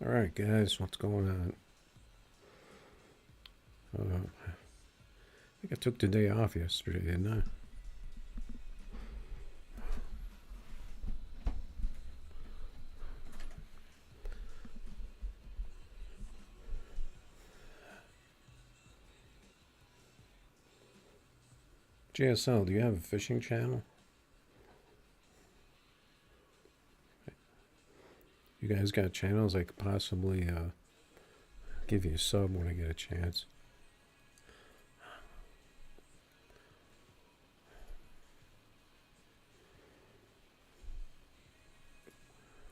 Alright guys, what's going on? I think I took the day off yesterday, didn't I? JSL, do you have a fishing channel? You guys got channels I could possibly give you a sub when I get a chance.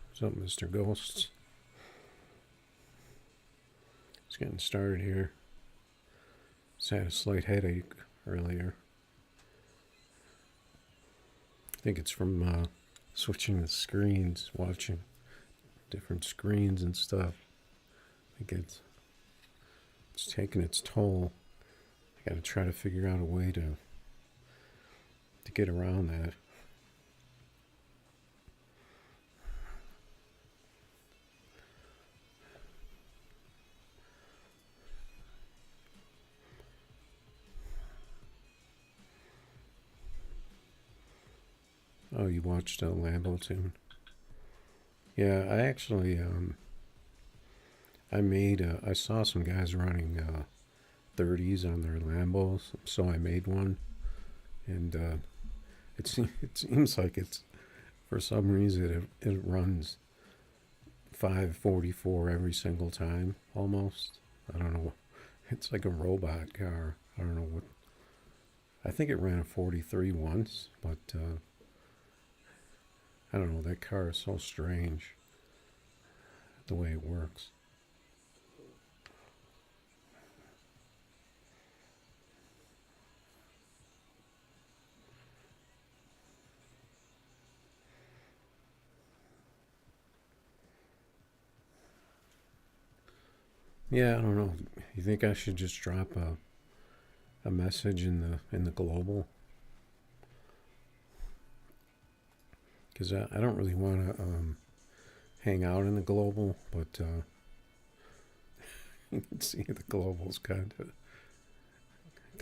What's up, Mr. Ghosts? Just getting started here. Just had a slight headache earlier. I think it's from switching the screens, watching different screens and stuff. I think it's taking its toll. I gotta try to figure out a way to get around that. Oh, you watched Lambo Tune? Yeah, I actually I saw some guys running 30s on their Lambos, so I made one, and it seems like it's for some reason it runs 544 every single time almost. I don't know. It's like a robot car. I don't know what. I think it ran a 43 once, but I don't know. That car is so strange the way it works. Yeah, I don't know. You think I should just drop a message in the global? Because I don't really want to hang out in the global, but you can see the global's kind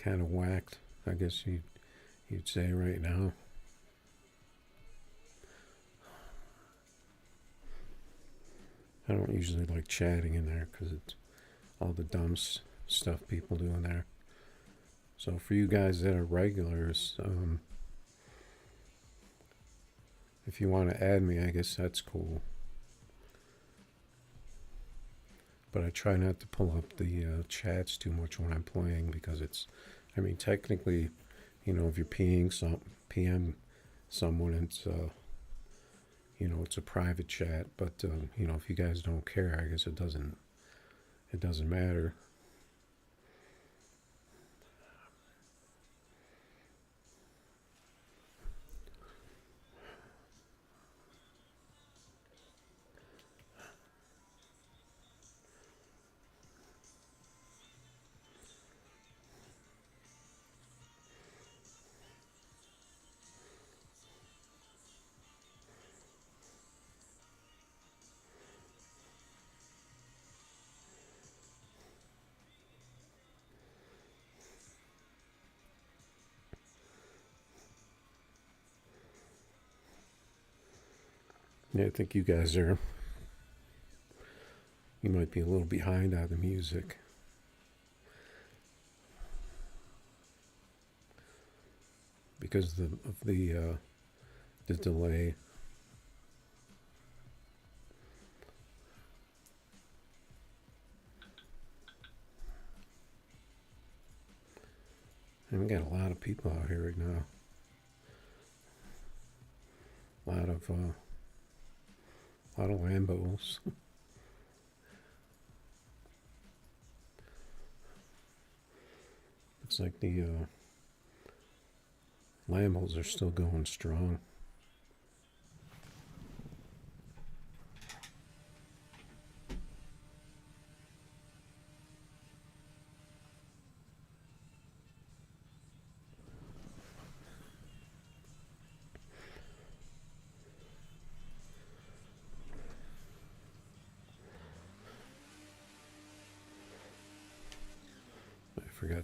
of whacked, I guess you'd say right now. I don't usually like chatting in there because it's all the dumb stuff people do in there. So for you guys that are regulars, if you want to add me, I guess that's cool. But I try not to pull up the chats too much when I'm playing because I mean, technically, if you're PM someone, it's it's a private chat. But if you guys don't care, I guess it doesn't matter. Yeah, I think you guys you might be a little behind on the music. Because of the delay. And we got a lot of people out here right now. A lot of Lambos. Looks like the Lambos are still going strong.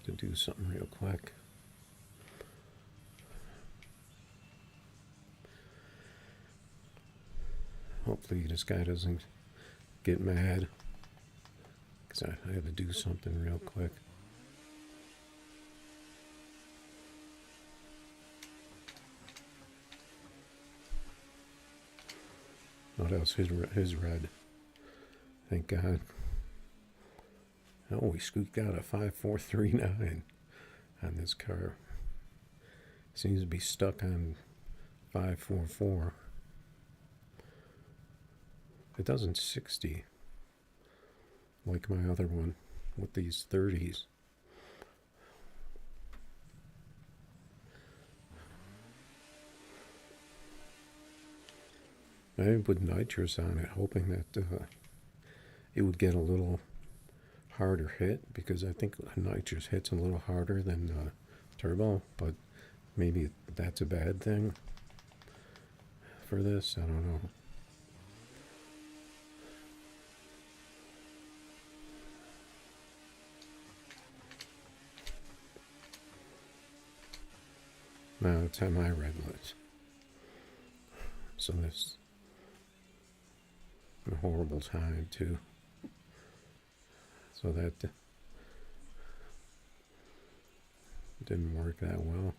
to do something real quick. Hopefully this guy doesn't get mad, because I had to do something real quick. What else? His red. Thank God. Oh, we squeaked out a 5439 on this car. Seems to be stuck on 544. It doesn't 60 like my other one with these 30s. I put nitrous on it, hoping that it would get a little harder hit, because I think nitrous hits a little harder than turbo, but maybe that's a bad thing for this. I don't know. Now it's on my red lights. So this a horrible time too. So that didn't work that well.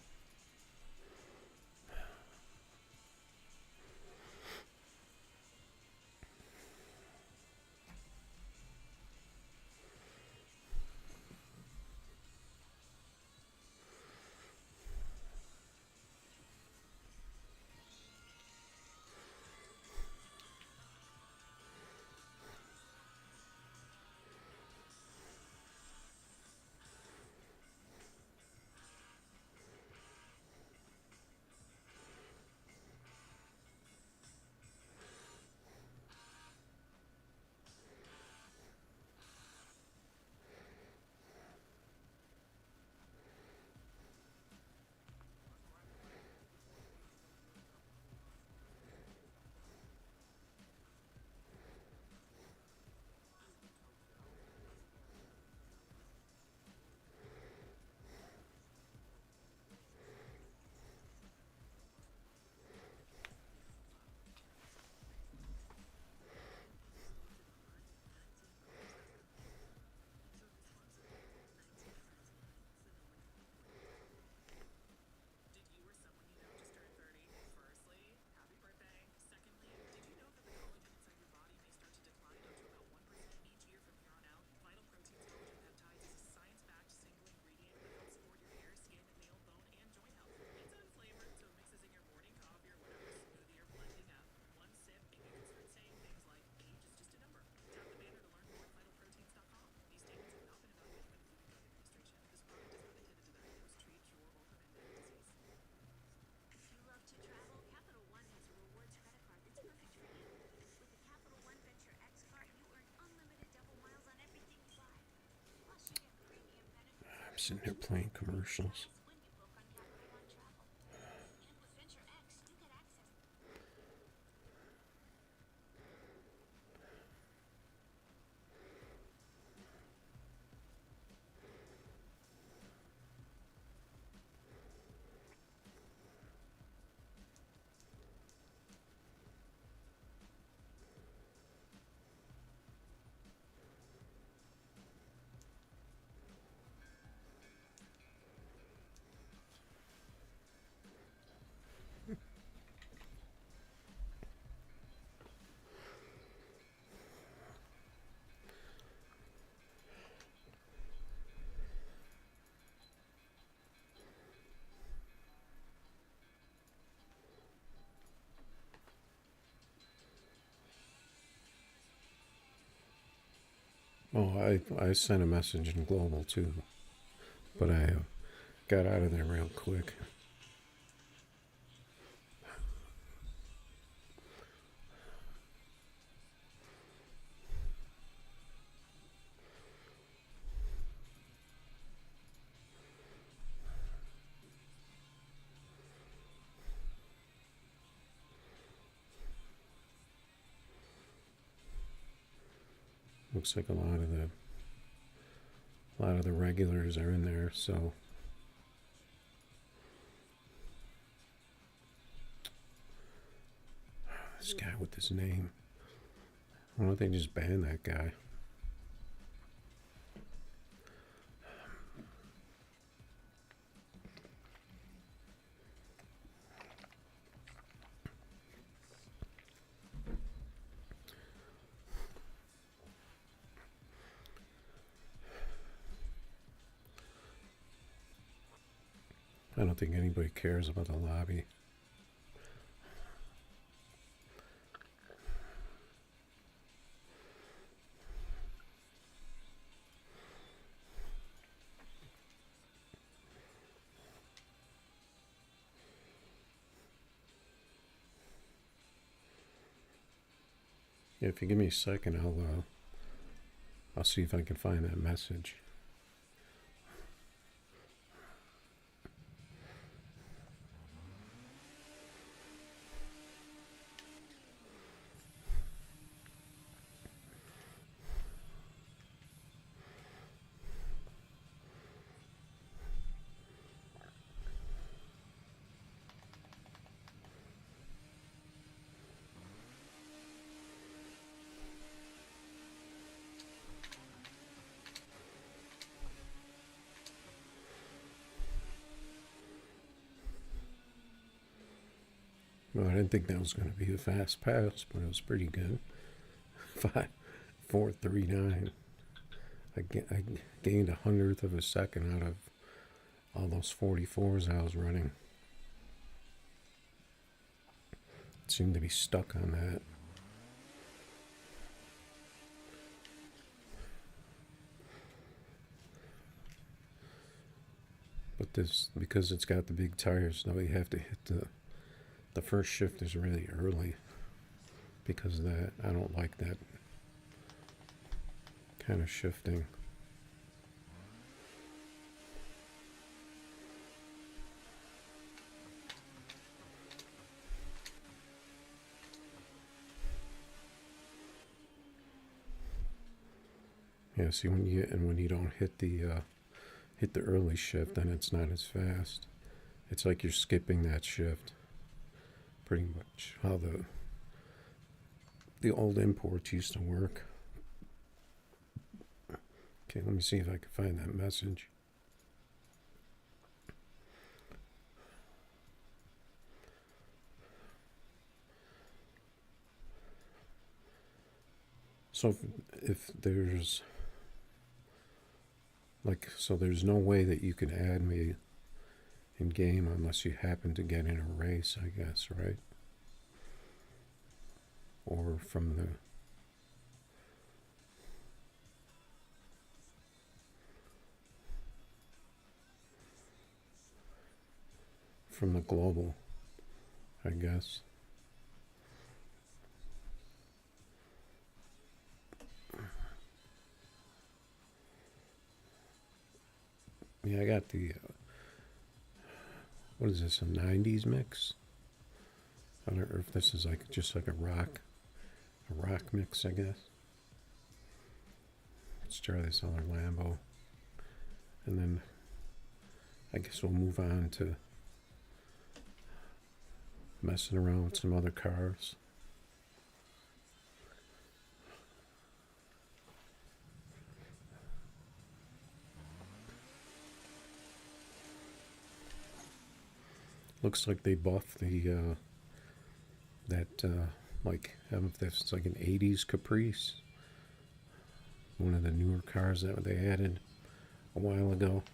I'm sitting here playing commercials. Oh, I sent a message in global too, but I got out of there real quick. Looks like a lot of the A lot of the regulars are in there, so this guy with his name. Why don't they just ban that guy? I don't think anybody cares about the lobby. Yeah, if you give me a second, I'll see if I can find that message. Well, I didn't think that was going to be a fast pass, but it was pretty good. 5.439. I gained 100th of a second out of all those 44s I was running. It seemed to be stuck on that. But this, because it's got the big tires, now you have to hit the first shift is really early because of that. I don't like that kind of shifting. Yeah, see, when you don't hit the early shift, then it's not as fast. It's like you're skipping that shift. Pretty much how the old imports used to work. Okay, let me see if I can find that message. So if there's so there's no way that you can add me in game unless you happen to get in a race, I guess, right? Or from the global, I guess. Yeah, I got the what is this, a 90s mix? I don't know if this is like just like a rock mix, I guess. Let's try this other Lambo. And then I guess we'll move on to messing around with some other cars. Looks like they buffed the like, I don't know if that's like an 80s Caprice. One of the newer cars that they added a while ago.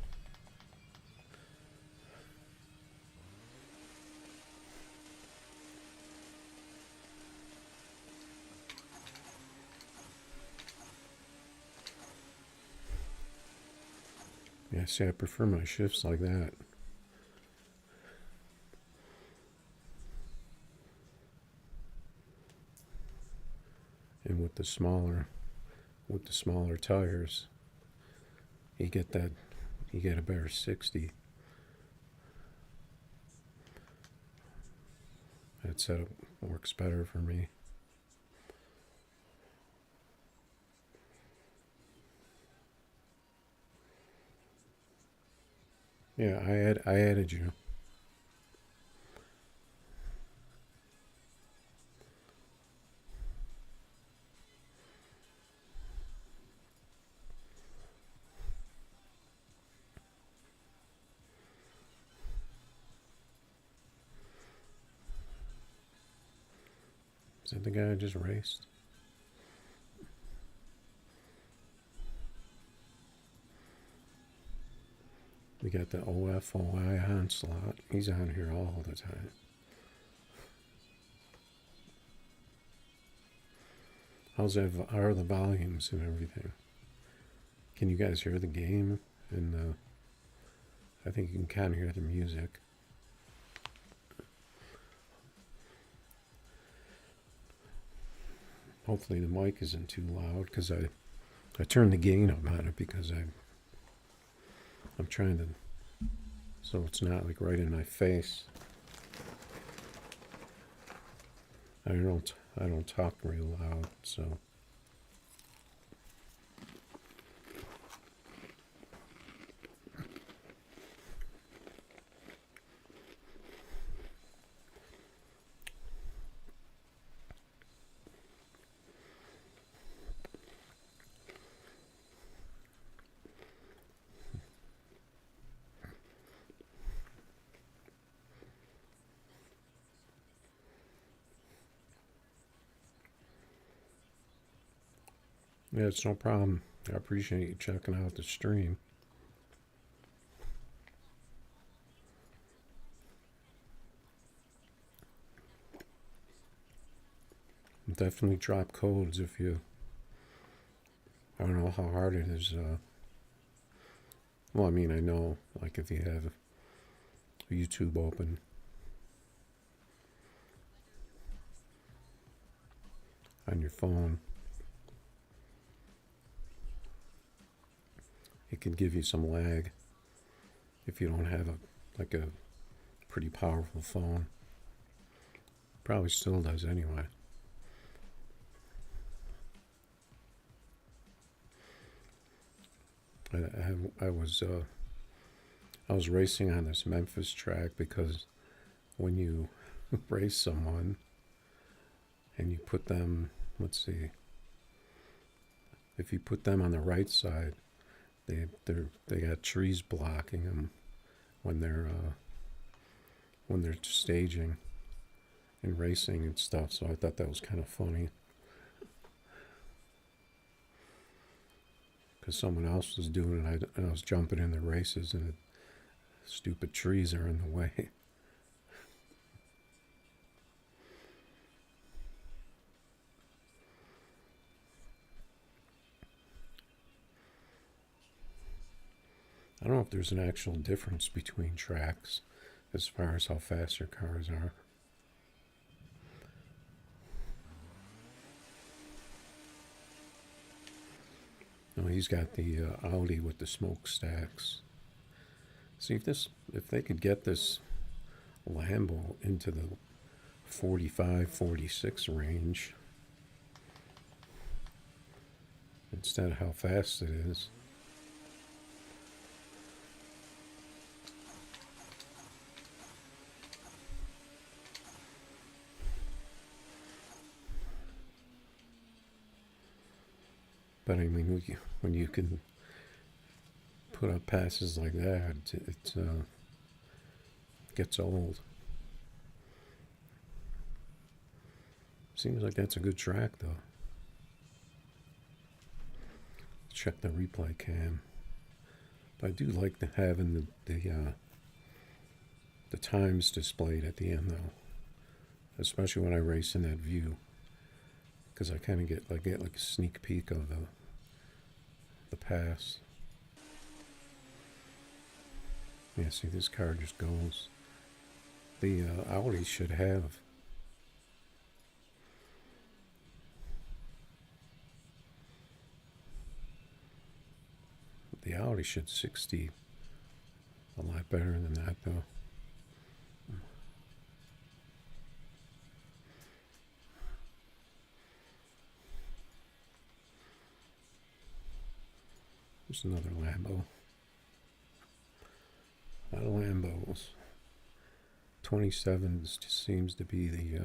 Yeah, see, I prefer my shifts like that. And with the smaller tires, you get a better 60. That setup works better for me. Yeah, I added you. Is that the guy I just raced? We got the OFOI onslaught. He's on here all the time. How are the volumes and everything? Can you guys hear the game? And I think you can kind of hear the music. Hopefully the mic isn't too loud because I turned the gain up on it because I'm trying to, so it's not like right in my face. I don't talk real loud, so. Yeah, it's no problem. I appreciate you checking out the stream. Definitely drop codes if you. I don't know how hard it is. Well, I mean, I know, like if you have YouTube open, on your phone, it can give you some lag if you don't have a pretty powerful phone. Probably still does anyway. I was racing on this Memphis track because when you race someone and you put them, let's see, if you put them on the right side, they got trees blocking them when they're staging and racing and stuff. So I thought that was kind of funny because someone else was doing it and I was jumping in the races and the stupid trees are in the way. I don't know if there's an actual difference between tracks as far as how fast your cars are. No, he's got the Audi with the smokestacks. See if they could get this Lambo into the 45, 46 range instead of how fast it is. But I mean, when you can put up passes like that, it gets old. Seems like that's a good track, though. Check the replay cam. But I do like having the times displayed at the end, though, especially when I race in that view, because I kind of get like a sneak peek of the pass. Yeah, see, this car just goes. The Audi should have. The Audi should 60 a lot better than that, though. There's another Lambo. A lot of Lambos. 27s just seems to be the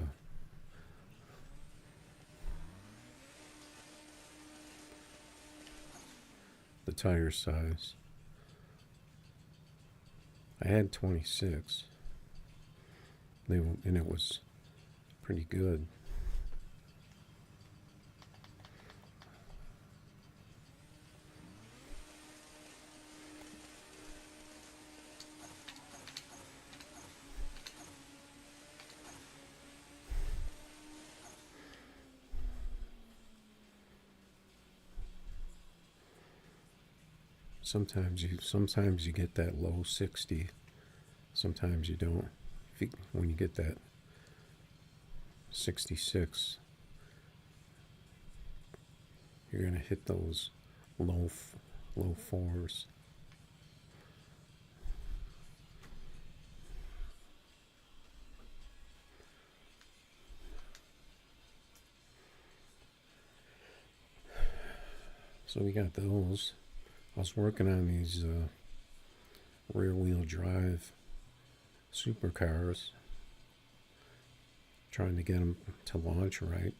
tire size. I had 26. And it was pretty good. Sometimes you get that low 60. Sometimes you don't. When you get that 66, you're gonna hit those low fours. So we got those. I was working on these rear wheel drive supercars, trying to get them to launch right.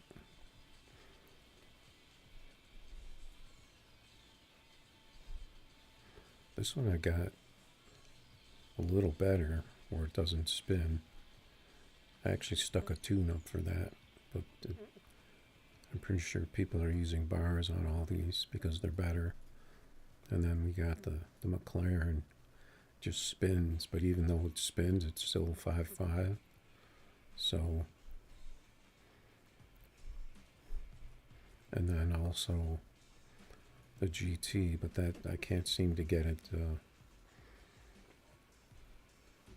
This one I got a little better where it doesn't spin. I actually stuck a tune up for that, but I'm pretty sure people are using bars on all these because they're better. And then we got the McLaren, just spins, but even though it spins, it's still 5.5. So, and then also the GT, but that I can't seem to get it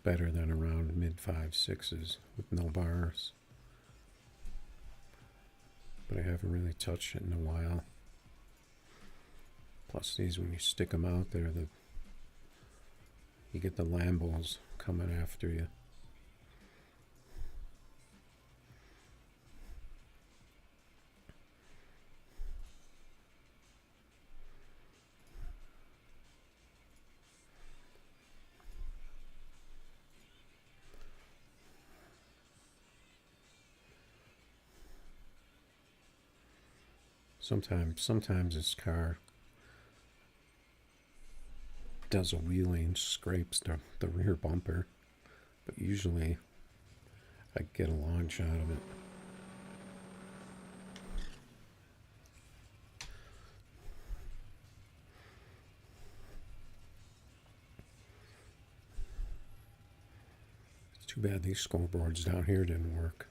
better than around mid 5.6s with no bars. But I haven't really touched it in a while. Plus these, when you stick them out there, you get the Lambos coming after you. Sometimes this car does a wheelie, scrapes the rear bumper, but usually I get a long shot of it. It's too bad these scoreboards down here didn't work.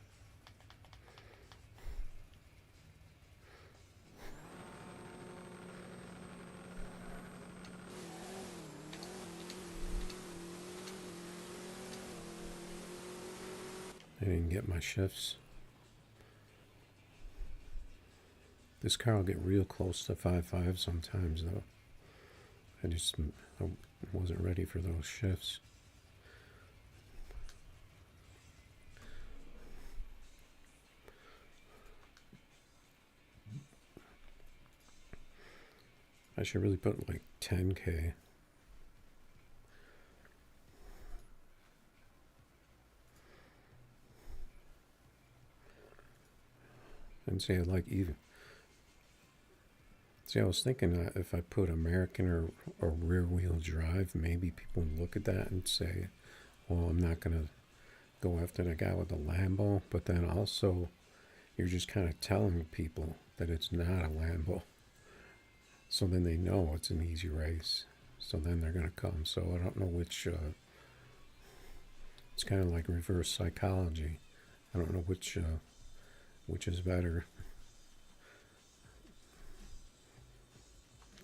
I didn't get my shifts. This car will get real close to 5.5 sometimes though. I wasn't ready for those shifts. I should really put like 10K. And say like even. See, I was thinking that if I put American or rear wheel drive, maybe people would look at that and say, well, I'm not going to go after the guy with the Lambo. But then also, you're just kind of telling people that it's not a Lambo. So then they know it's an easy race. So then they're going to come. So I don't know which, it's kind of like reverse psychology. I don't know which is better.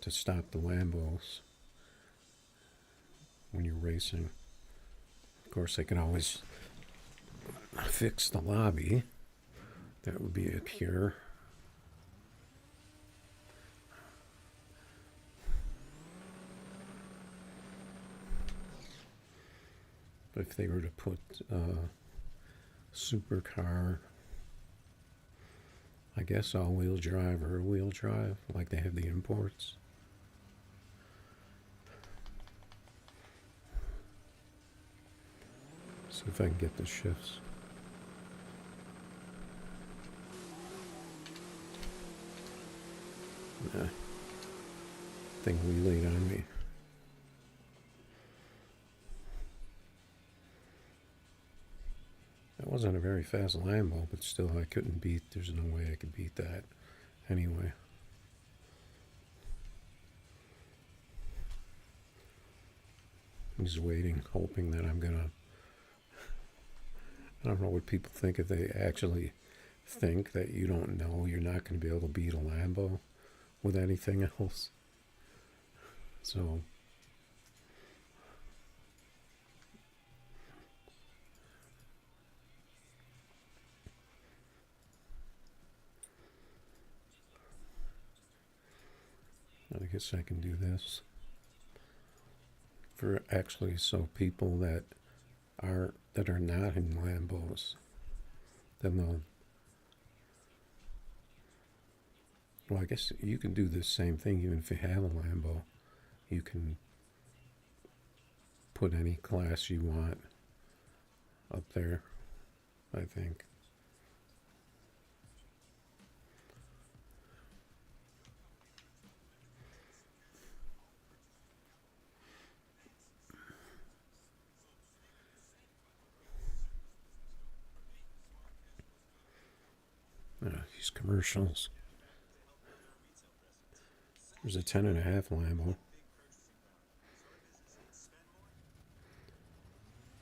To stop the Lambos when you're racing. Of course, they can always fix the lobby. That would be a cure. But if they were to put supercar, I guess all-wheel drive or wheel drive, like they have the imports. See if I can get the shifts. Nah. Thing relayed on me. That wasn't a very fast Lambo, but still I couldn't beat, there's no way I could beat that anyway. I'm just waiting, hoping that I'm gonna, I don't know what people think, if they actually think that you don't know you're not going to be able to beat a Lambo with anything else. So I guess I can do this for actually, so people that are not in Lambos, then they'll, well, I guess you can do the same thing even if you have a Lambo. You can put any class you want up there, I think. These commercials. There's a 10.5 Lambo.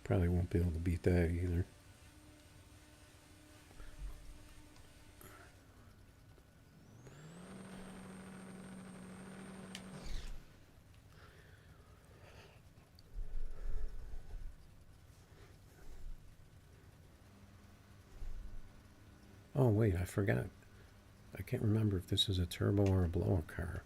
Probably won't be able to beat that either. Oh wait, I forgot. I can't remember if this is a turbo or a blower car.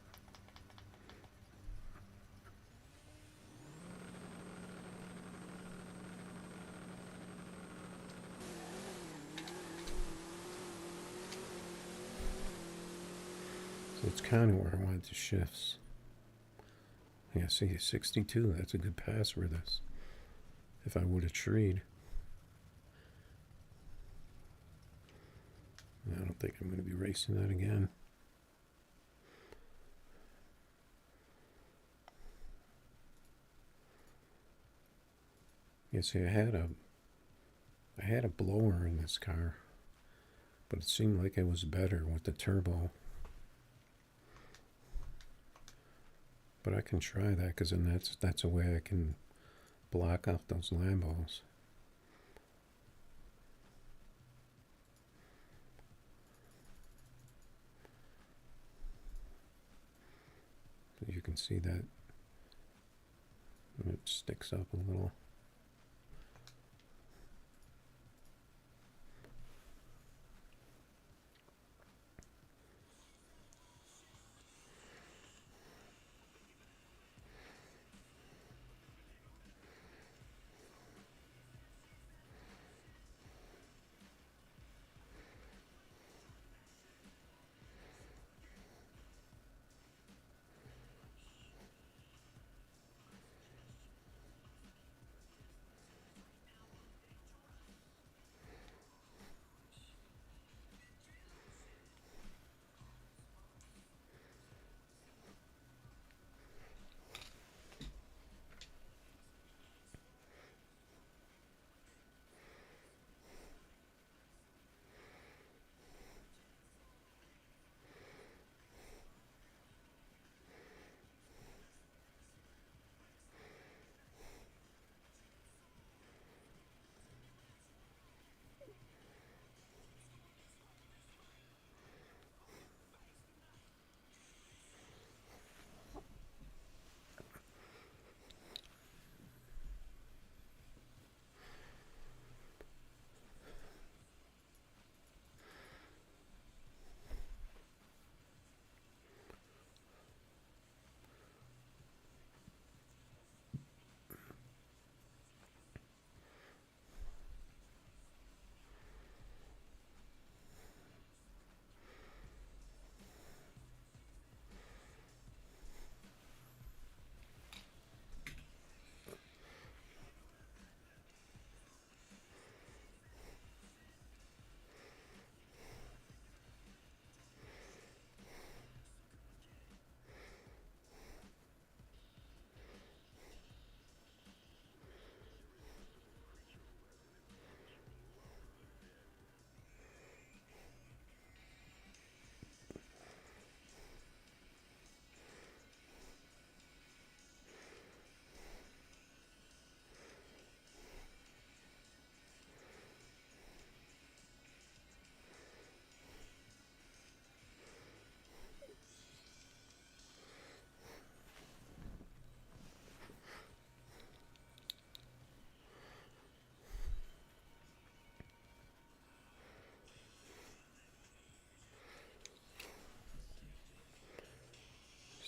So it's kind of where I wanted to shifts. Yeah, see, 62. That's a good pass for this. If I would have treed. I don't think I'm going to be racing that again. Yeah, see, I had a blower in this car, but it seemed like it was better with the turbo. But I can try that, because then that's a way I can block out those Lambos. You can see that it sticks up a little.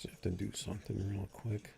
Just have to do something real quick.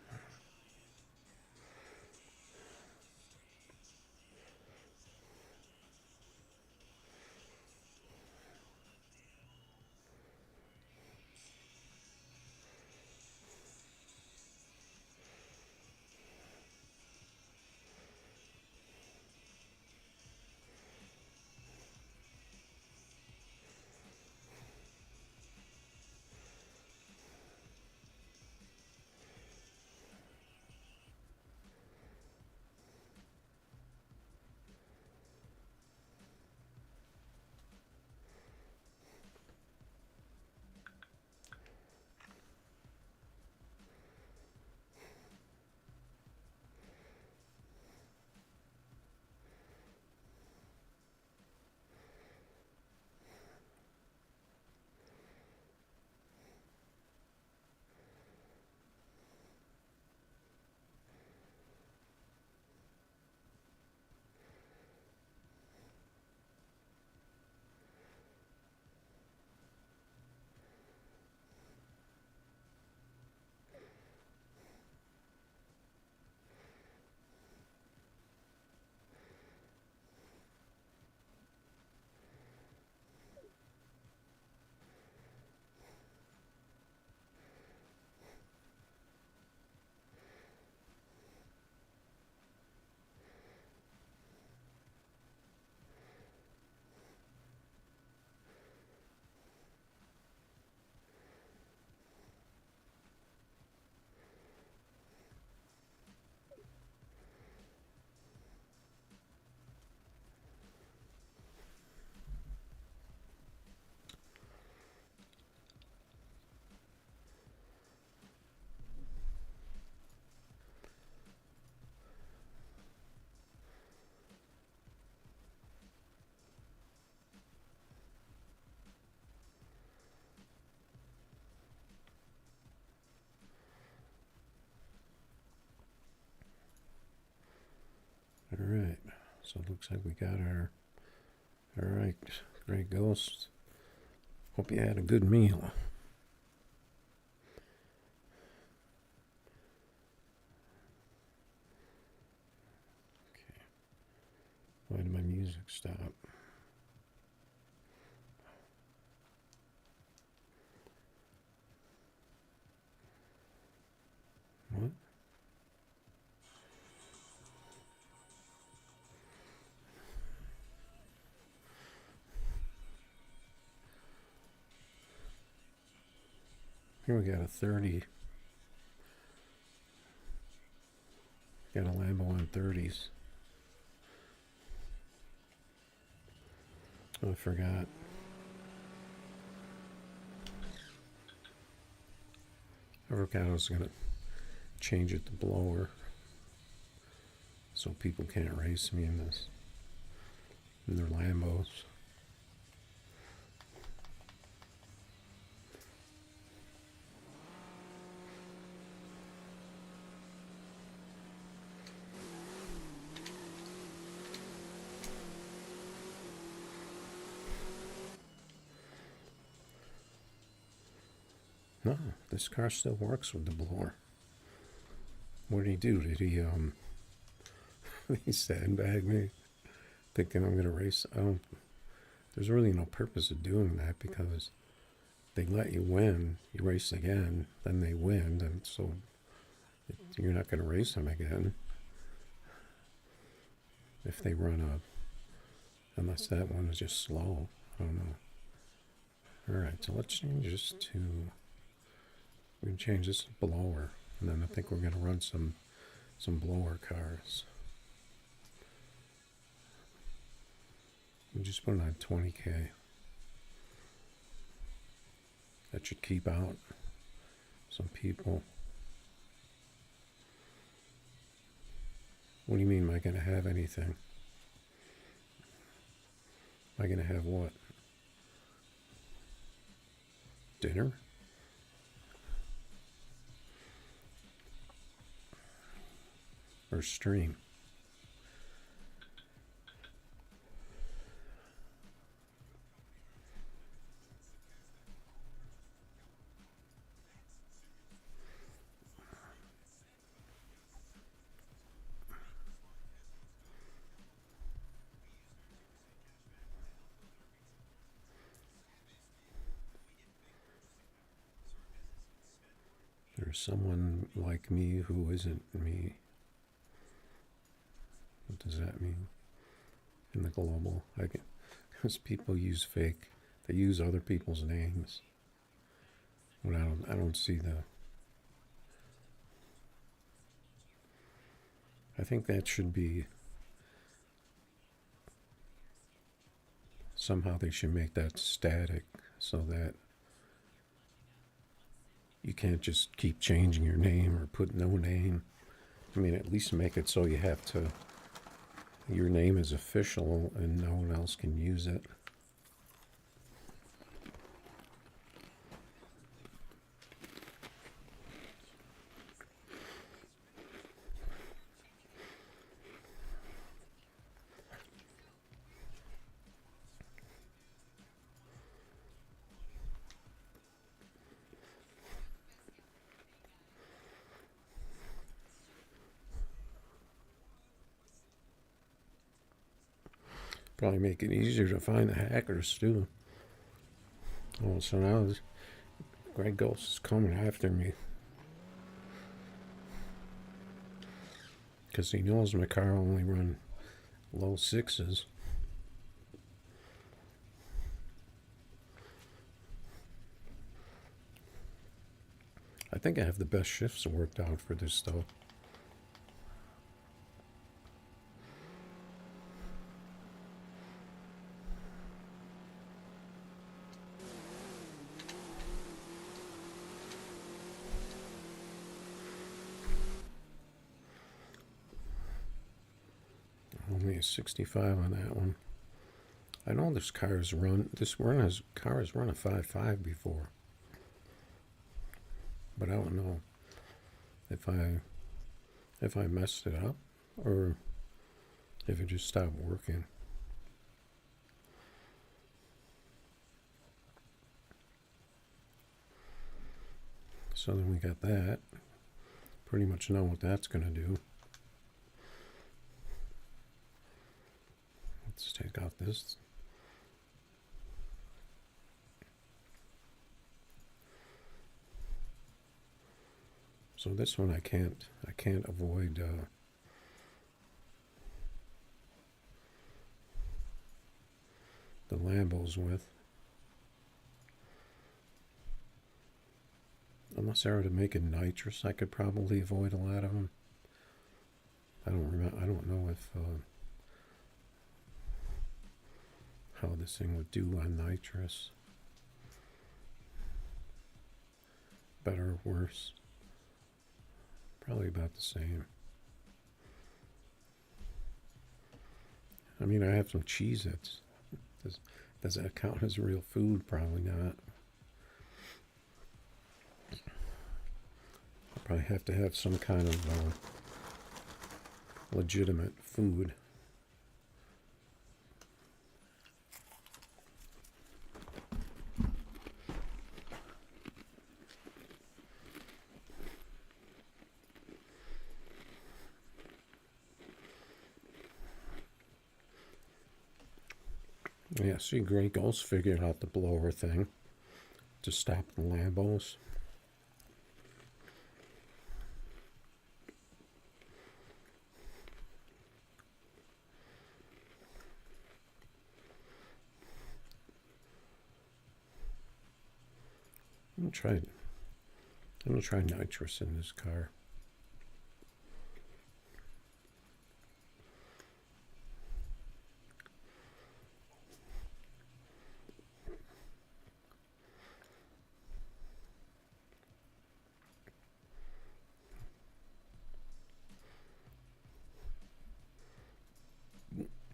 All right, so it looks like we got our. All right, Gray Ghost. Hope you had a good meal. Okay. Why did my music stop? What? Here we got a 30. Got a Lambo on 30s. Oh, I forgot. I forgot I was going to change it to blower so people can't race me in this, in their Lambos. No, this car still works with the blower. What did he do? Did he he sandbag me, thinking I'm gonna race? I don't. There's really no purpose of doing that because they let you win. You race again, then they win, and so you're not gonna race them again if they run a. Unless that one is just slow. I don't know. All right, so let's change this to. We can change this to blower, and then I think we're gonna run some blower cars. We just put it on 20K. That should keep out some people. What do you mean, am I gonna have anything? Am I gonna have what? Dinner? Or stream? someone like me who isn't me. What does that mean? In the global, because people use fake, they use other people's names. But I don't see the. I think that should be. Somehow they should make that static so that you can't just keep changing your name or put no name. I mean, at least make it so you have to. Your name is official and no one else can use it. Probably make it easier to find the hackers too. Oh, so now Greg Ghost is coming after me because he knows my car only run low sixes. I think I have the best shifts worked out for this stuff. Only a 65 on that one. I know this car has run a 5.5 before, but I don't know if I messed it up or if it just stopped working. So then we got that. Pretty much know what that's going to do. Let's take out this. So this one I can't avoid the Lambos with. Unless I were to make it nitrous, I could probably avoid a lot of them. I don't know if how this thing would do on nitrous. Better or worse? Probably about the same. I mean, I have some Cheez-Its. Does that count as real food? Probably not. I'll probably have to have some kind of legitimate food. Yeah, see, Grey Ghost figured out the blower thing to stop the Lambos. I'm gonna try nitrous in this car.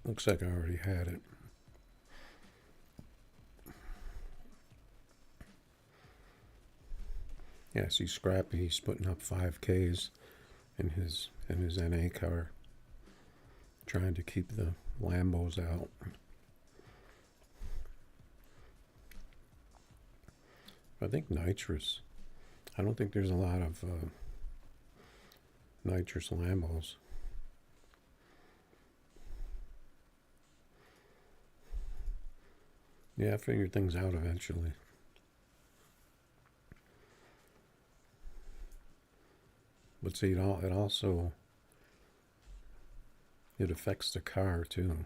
Looks like I already had it. Yeah, see Scrappy, he's putting up 5Ks in his NA car, trying to keep the Lambos out. I think nitrous. I don't think there's a lot of nitrous Lambos. Yeah, I figured things out eventually. But see, it also it affects the car too,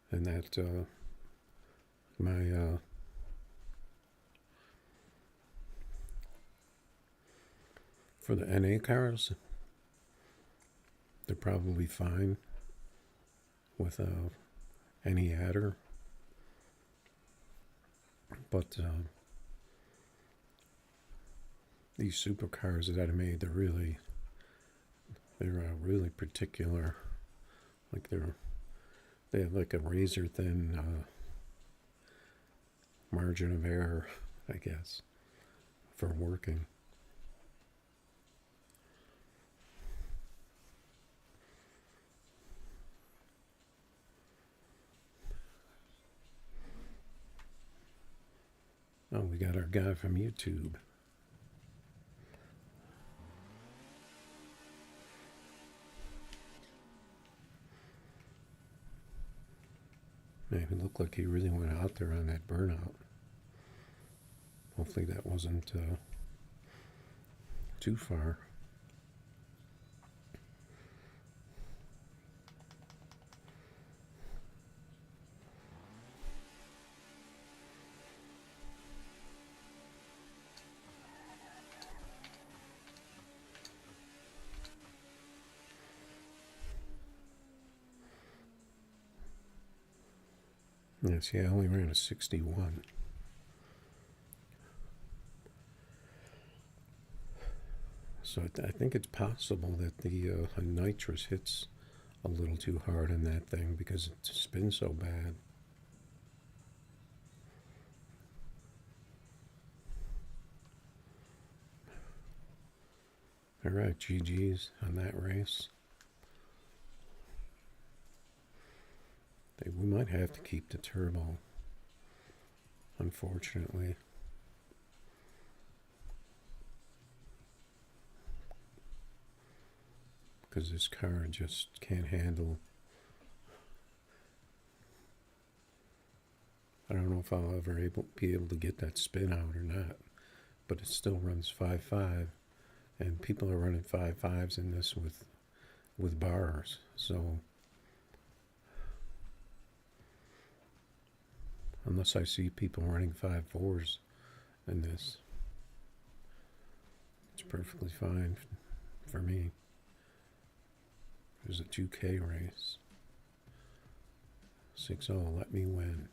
and that my for the NA cars, they're probably fine with any adder, but these supercars that I made, they're really particular. Like they have like a razor thin margin of error, I guess, for working. Oh, we got our guy from YouTube. Man, it looked like he really went out there on that burnout. Hopefully that wasn't too far. Yeah, see, I only ran a 61. So I think it's possible that the nitrous hits a little too hard on that thing because it spins so bad. All right, GG's on that race. We might have to keep the turbo, unfortunately. Because this car just can't handle. I don't know if I'll ever be able to get that spin out or not, but it still runs 5.5, and people are running 5.5s in this with bars, so unless I see people running 5.4s in this, it's perfectly fine for me. There's a 2K race. 6-0, let me win.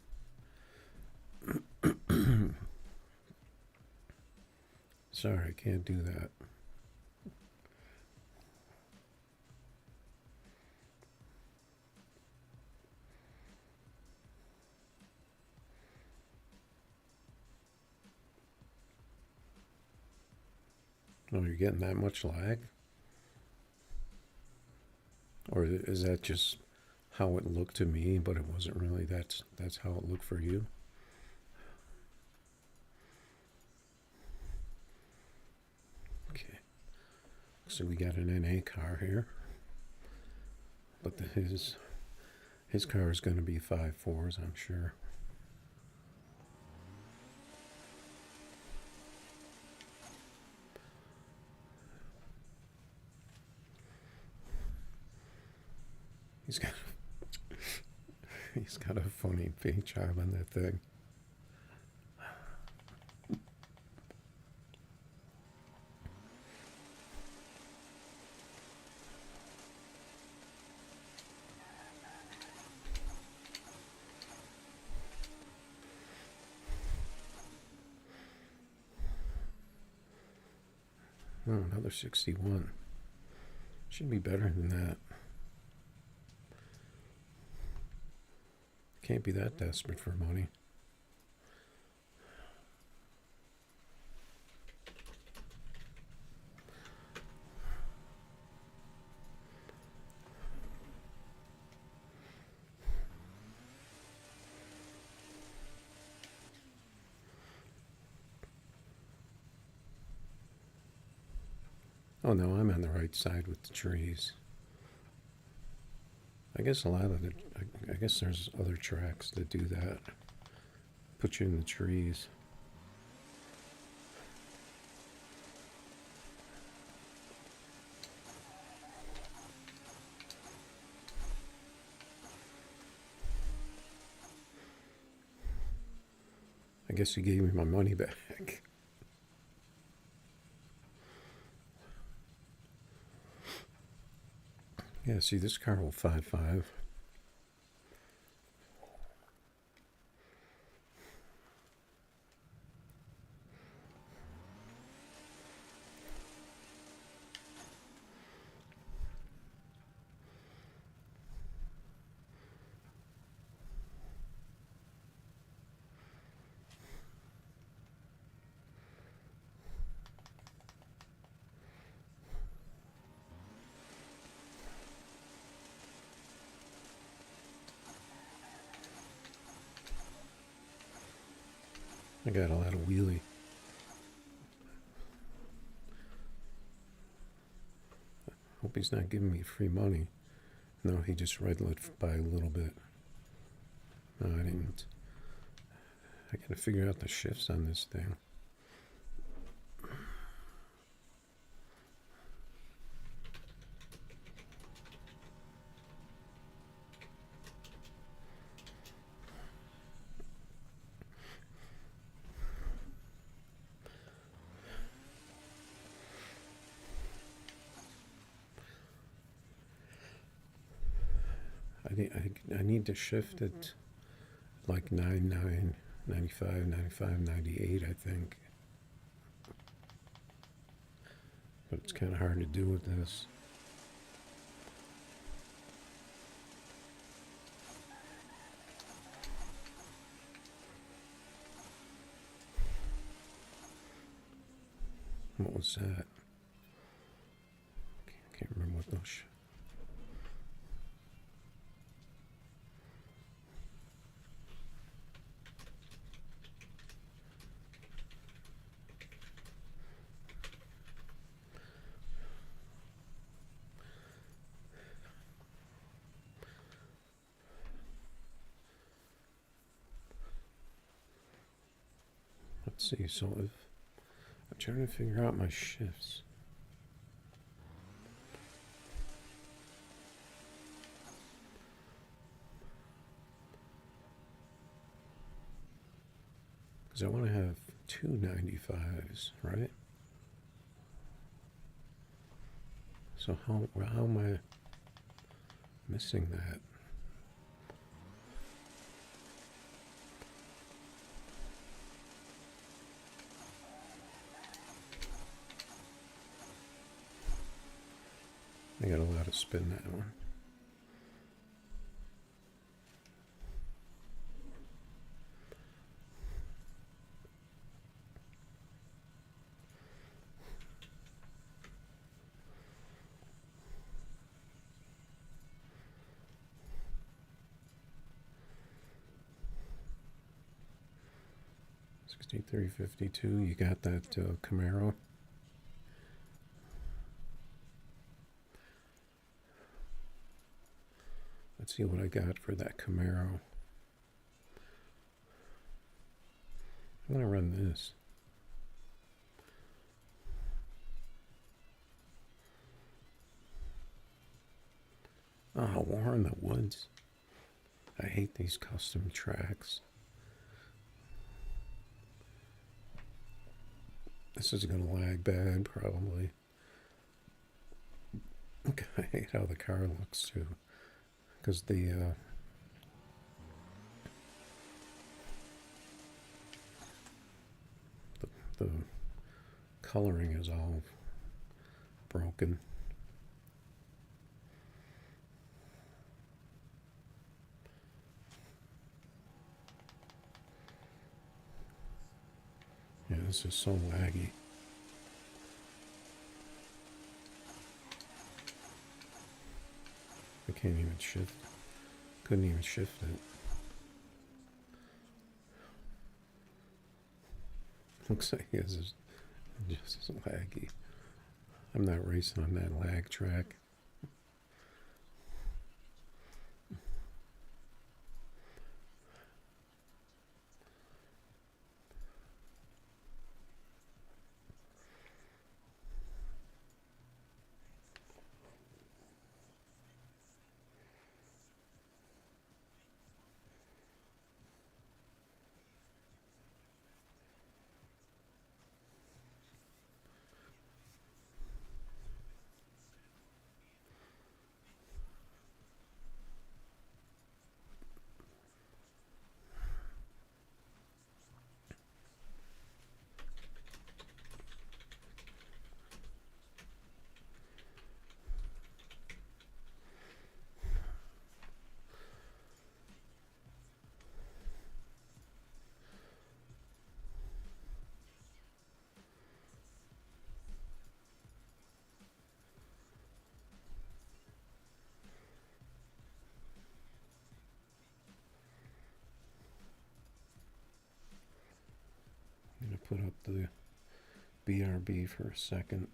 Sorry, I can't do that. Oh, you're getting that much lag? Or is that just how it looked to me, but it wasn't really, that's how it looked for you? Okay. So we got an NA car here. But his car is going to be 5.4s, I'm sure. He's got a funny paint job on that thing. Oh, another 61. Should be better than that. Can't be that desperate for money. Oh no, I'm on the right side with the trees. I guess a lot of it, I guess there's other tracks that do that. Put you in the trees. guess he gave me my money back. Yeah, see, this car will 5.5. I got a lot of wheelie. Hope he's not giving me free money. No, he just red lit by a little bit. No, I didn't. I gotta figure out the shifts on this thing. I need to shift it like 99, 95, 95, 98, I think. But it's kind of hard to do with this. What was that? Can't remember what those. Let's see. So if I'm trying to figure out my shifts. Because I want to have two 95s, right? So how am I missing that? I got a lot of spin that one. $63.52. You got that Camaro? Let's see what I got for that Camaro. I'm going to run this. Oh, War in the Woods. I hate these custom tracks. This is going to lag bad, probably. I hate how the car looks, too. Because the coloring is all broken. Yeah, this is so laggy. I can't even shift. Couldn't even shift it. Looks like it's just laggy. I'm not racing on that lag track. put up the BRB for a second.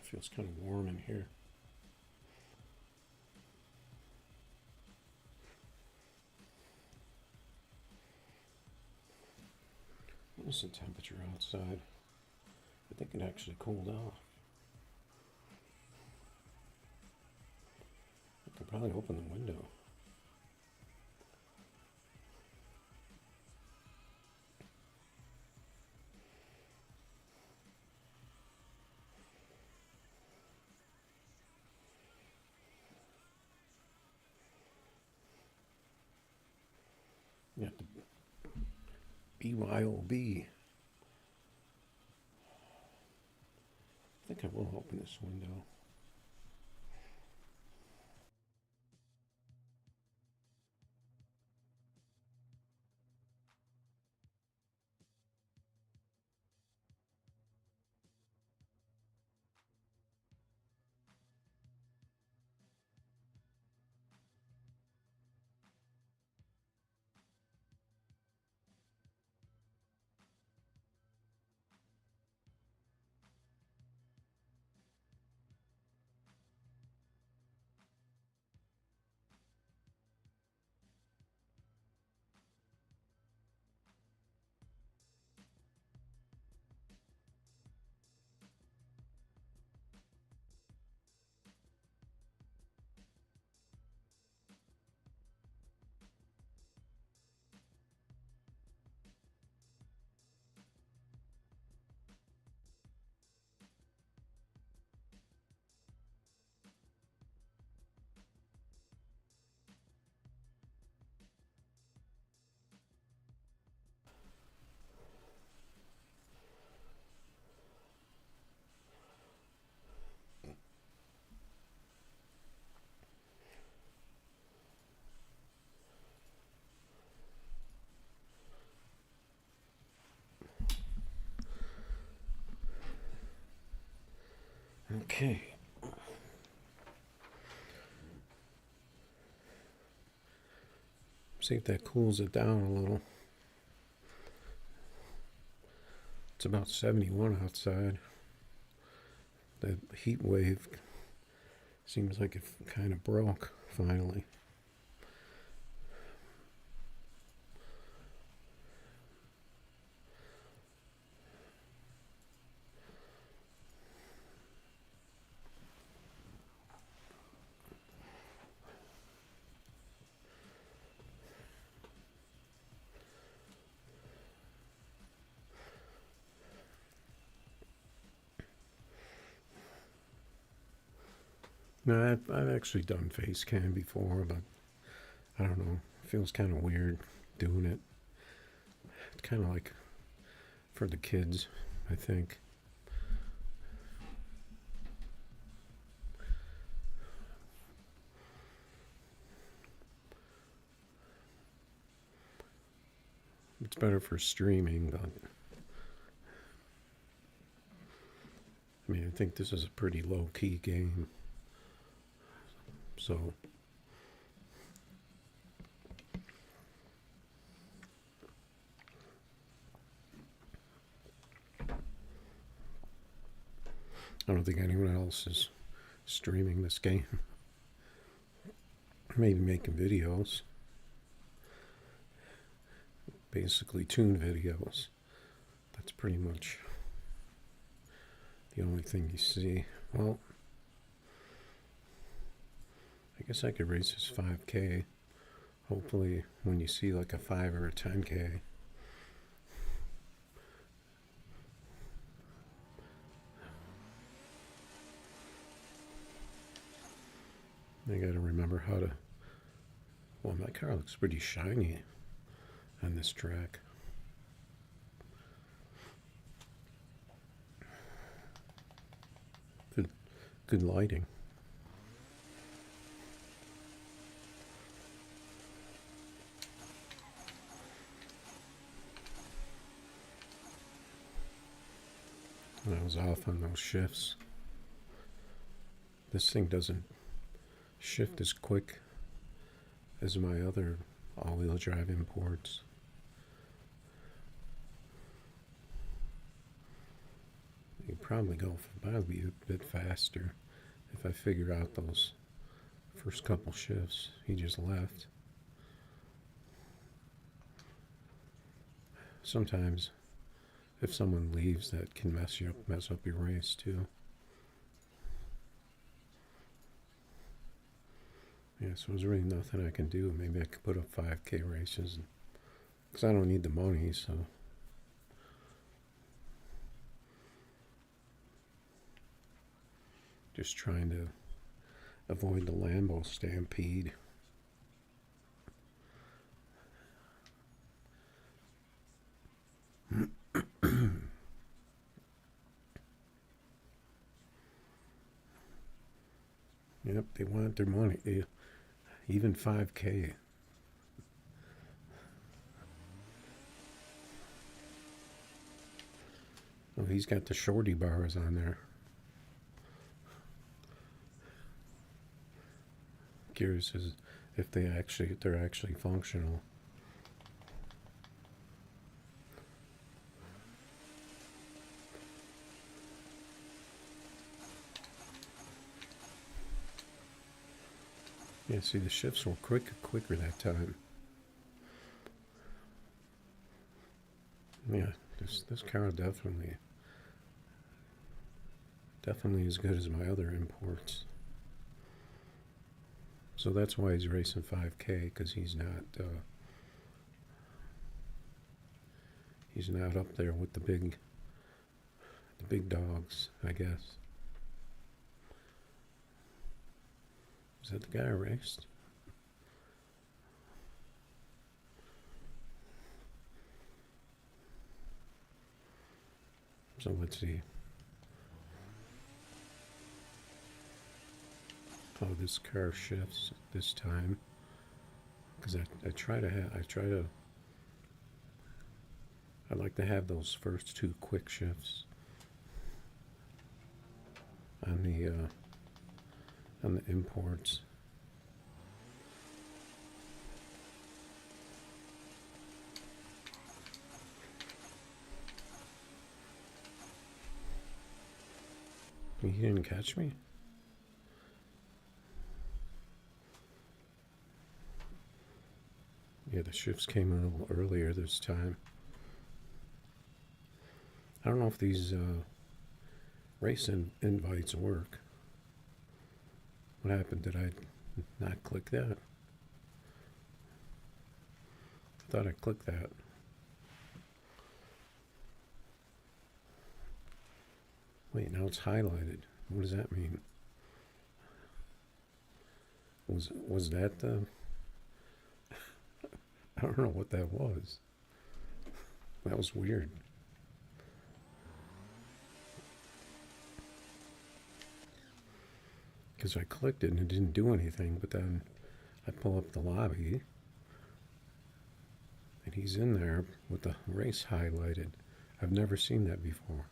It feels kind of warm in here. What's the temperature outside? I think it actually cooled off. I could probably open the window. You have to BYOB. I think I will open this window. Okay. See if that cools it down a little. It's about 71 outside. The heat wave seems like it kind of broke finally. No, I've actually done face cam before, but I don't know. It feels kind of weird doing it. It's kind of like for the kids, I think. It's better for streaming, but I mean, I think this is a pretty low key game. So I don't think anyone else is streaming this game. Maybe making videos. Basically tune videos. That's pretty much the only thing you see. Well, I guess I could race this 5K. Hopefully when you see like a 5 or a 10K. I gotta remember how to... Well, my car looks pretty shiny on this track. Good lighting. I was off on those shifts. This thing doesn't shift as quick as my other all-wheel drive imports. You could probably go probably a bit faster if I figure out those first couple shifts. He just left. Sometimes if someone leaves, that can mess up your race too. Yeah, so there's really nothing I can do. Maybe I could put up 5K races, because I don't need the money, so. Just trying to avoid the Lambo stampede. Yep, they want their money. Even 5K. Oh, he's got the shorty bars on there. Curious as if they're actually functional. Yeah, see, the shifts were quicker that time. Yeah, this car definitely as good as my other imports. So that's why he's racing 5K, because he's not up there with the big dogs, I guess. Is that the guy I raced? So let's see how this car shifts this time, because I like to have those first two quick shifts on the imports. He didn't catch me? Yeah, the shifts came a little earlier this time. I don't know if these race invites work. What happened? Did I not click that? I thought I clicked that. Wait, now it's highlighted. What does that mean? Was that the... I don't know what that was. That was weird. Because I clicked it and it didn't do anything, but then I pull up the lobby and he's in there with the race highlighted. I've never seen that before.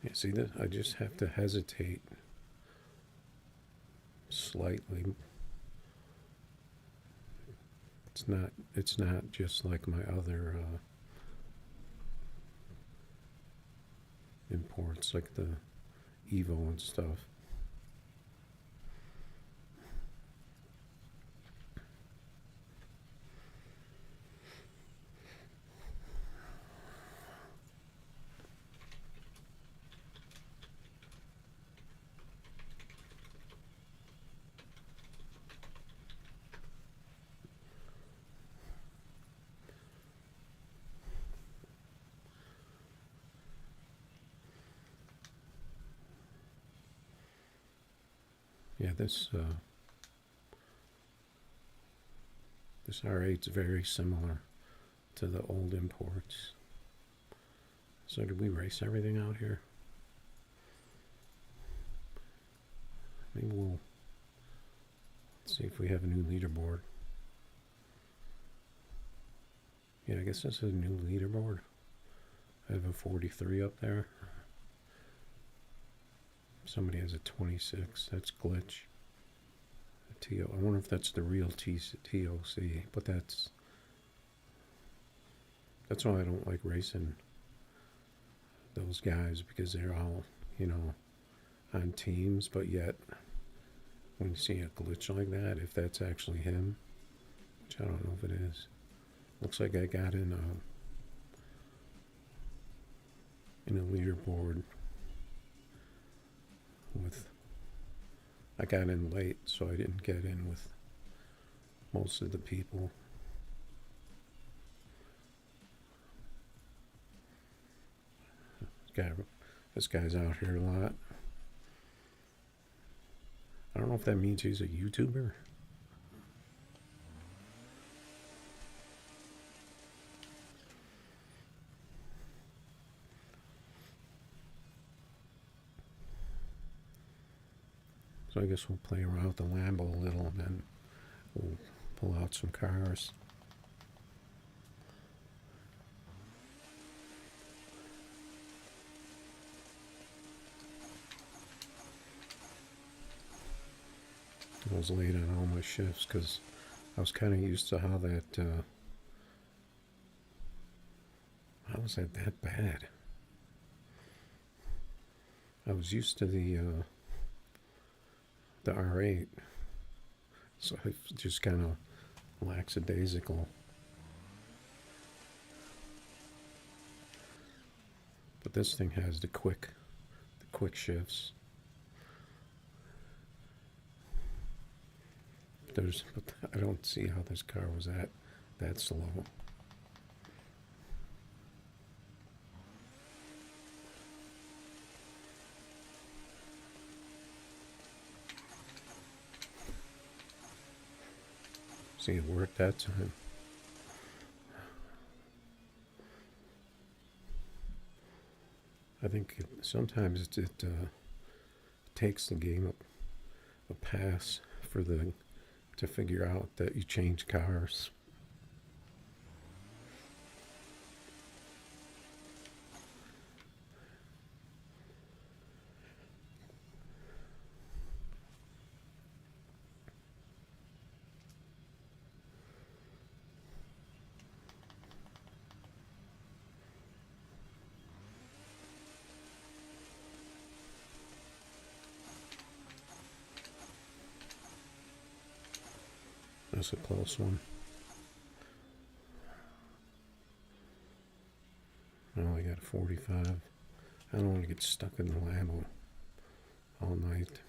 Yeah, see that? I just have to hesitate slightly. It's not just like my other imports, like the Evo and stuff. Yeah, this R8's very similar to the old imports. So did we race everything out here? Maybe we'll see if we have a new leaderboard. Yeah, I guess this is a new leaderboard. I have a 43 up there. Somebody has a 26. That's glitch. I wonder if that's the real TOC, but that's why I don't like racing those guys, because they're all, on teams, but yet when you see a glitch like that, if that's actually him, which I don't know if it is. Looks like I got in a leaderboard with... I got in late, so I didn't get in with most of the people. This guy's out here a lot. I don't know if that means he's a YouTuber. So I guess we'll play around with the Lambo a little, and then we'll pull out some cars. I was late on all my shifts because I was kind of used to how that... how was that bad? I was used to the R8, so it's just kind of lackadaisical. But this thing has the quick shifts. But I don't see how this car was that slow. See, it worked that time. I think sometimes it takes the game a pass to figure out that you change cars. was a close one. I only got 45. I don't want to get stuck in the Lambo all night.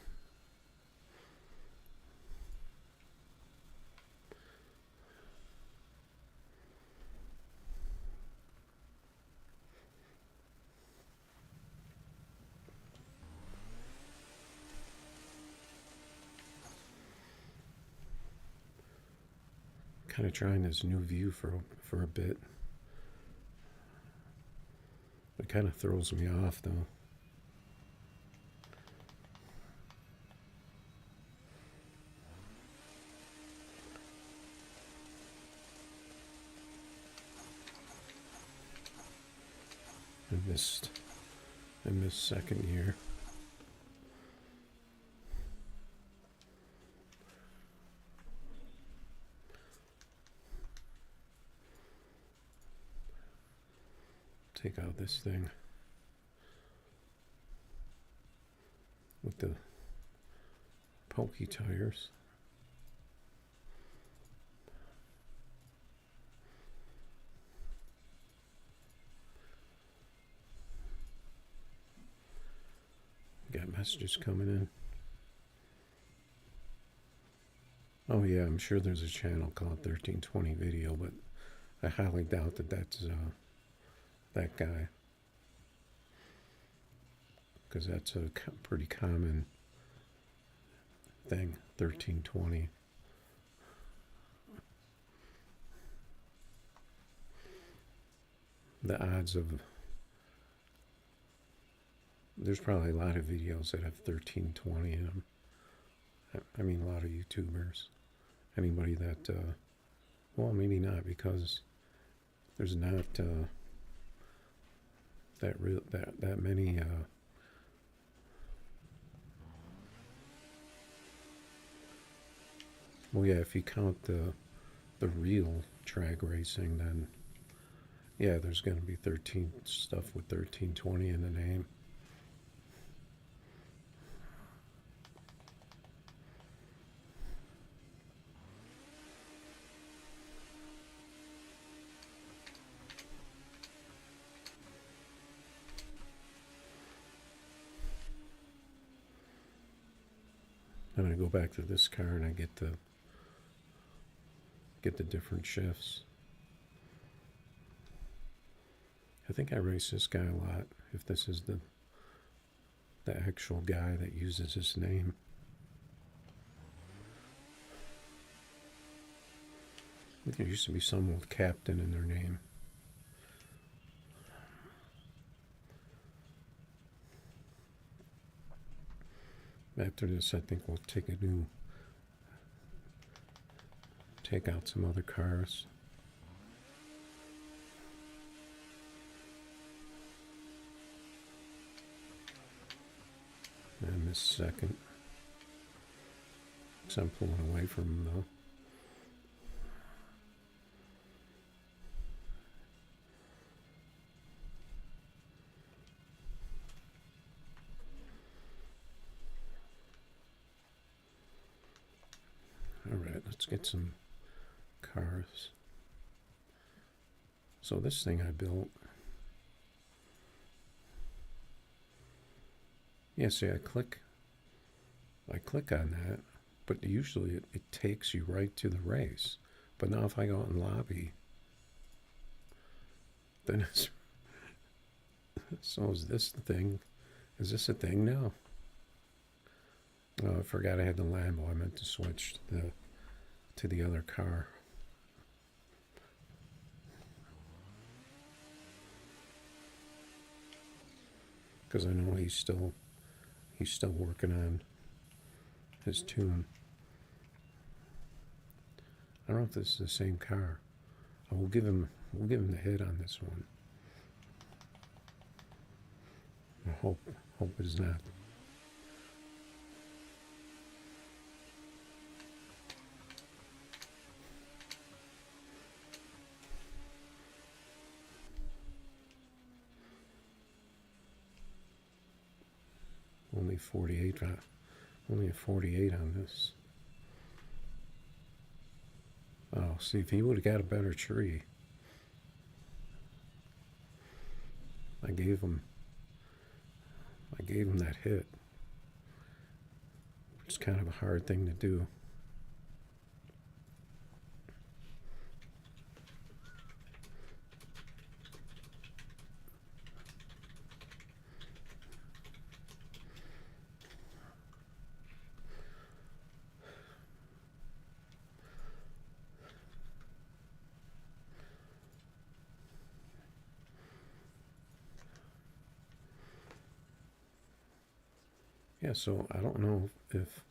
Kind of trying this new view for a bit. It kind of throws me off though. I missed second year. Take out this thing with the pokey tires. Got messages coming in. Oh yeah, I'm sure there's a channel called 1320 Video, but I highly doubt that that's that guy, because that's a pretty common thing, 1320. The odds of, there's probably a lot of videos that have 1320 in them. I mean, a lot of YouTubers. Anybody that, well, maybe not, because there's not that many well, yeah, if you count the real drag racing, then yeah, there's going to be 13 stuff with 1320 in the name. And I go back to this car and I get the different shifts. I think I race this guy a lot, if this is the actual guy that uses his name. I think there used to be someone with Captain in their name. After this, I think we'll take out some other cars. And this second, because I'm pulling away from him though. Alright, let's get some cars. So this thing I built. Yeah, see, I click on that, but usually it takes you right to the race. But now if I go out and lobby, then it's, so is this the thing? Is this a thing now? Oh, I forgot I had the Lambo. I meant to switch to the other car. Because I know he's still working on his tune. I don't know if this is the same car. We'll give him the hit on this one. I hope it is not. Only 48. Only a 48 on this. Oh, see, if he would have got a better tree, I gave him, I gave him that hit. It's kind of a hard thing to do. Yeah, so I don't know if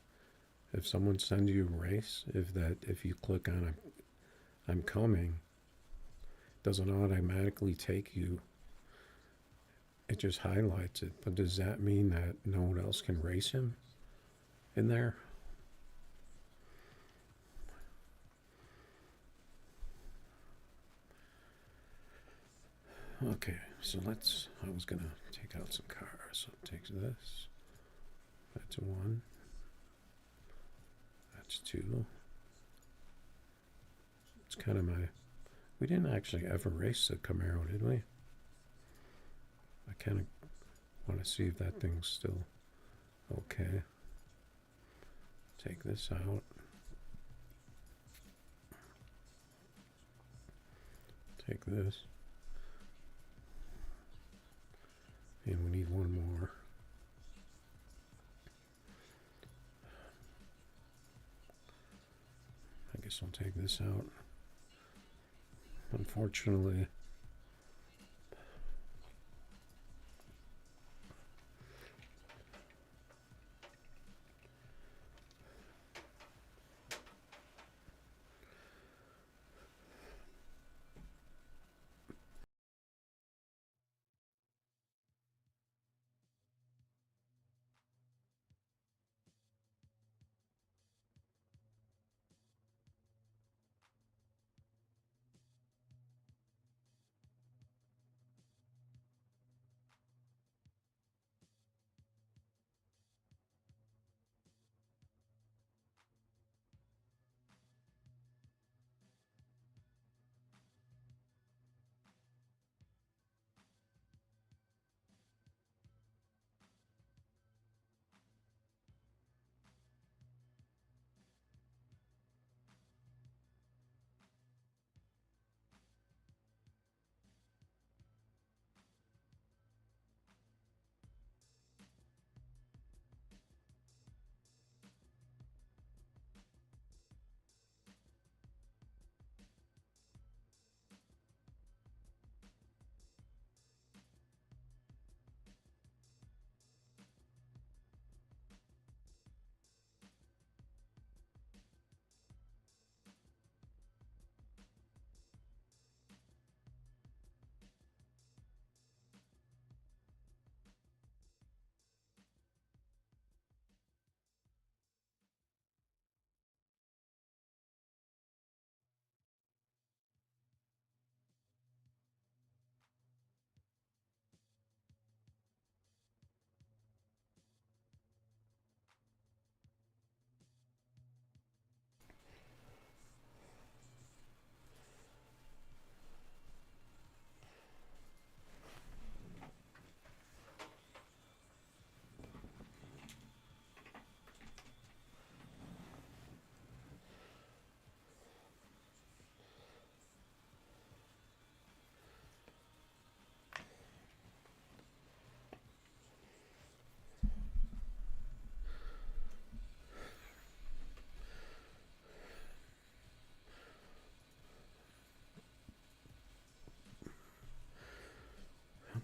someone sends you a race, if you click on I'm coming, doesn't automatically take you. It just highlights it. But does that mean that no one else can race him in there? Okay, so I was gonna take out some cars. So it takes this. That's one. That's two. It's kind of we didn't actually ever race the Camaro, did we? I kind of want to see if that thing's still okay. Take this out. Take this. And we need one more. I guess I'll take this out. Unfortunately,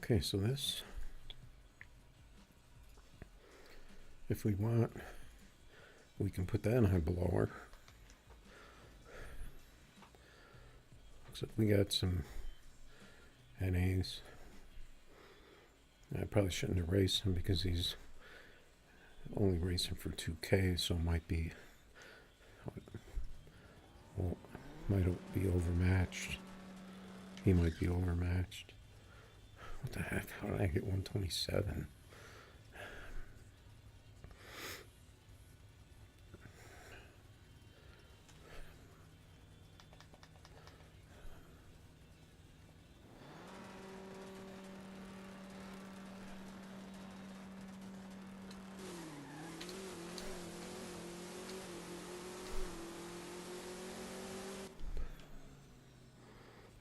okay, so this, if we want, we can put that on a blower. Looks like we got some NAs. I probably shouldn't have raced him because he's only racing for 2K, so it might be, well, might be overmatched. He might be overmatched. What the heck? How did I get 127?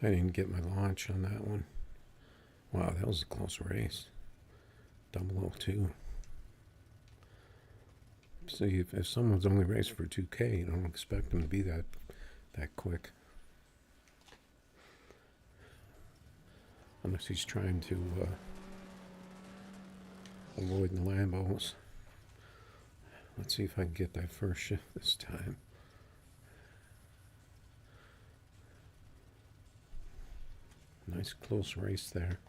I didn't get my launch on that one. Wow, that was a close race. 002. See, if someone's only raced for 2K, you don't expect them to be that quick. Unless he's trying to avoid the Lambos. Let's see if I can get that first shift this time. Nice close race there.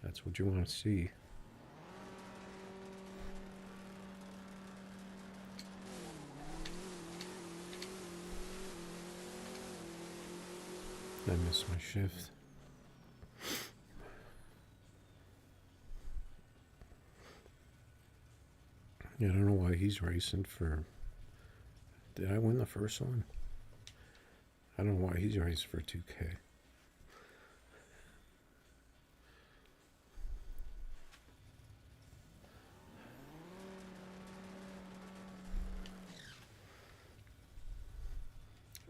That's what you want to see. I missed my shift. Yeah, I don't know why he's racing for... Did I win the first one? I don't know why he's racing for 2K.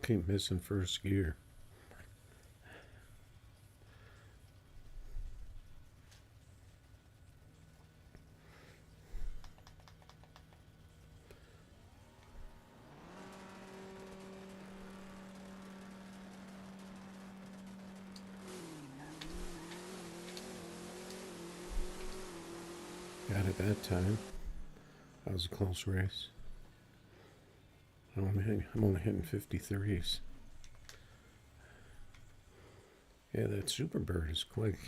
Keep missing first gear. Got it that time. That was a close race. I'm only hitting 53s. Yeah, that Superbird is quick.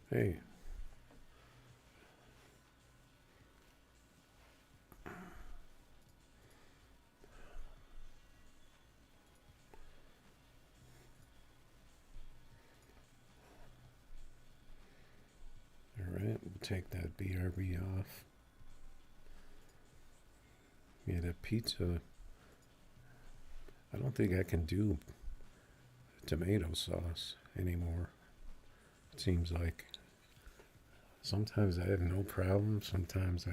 Hey. Alright, we'll take that BRB off. Yeah, that pizza, I don't think I can do tomato sauce anymore. It seems like sometimes I have no problem, sometimes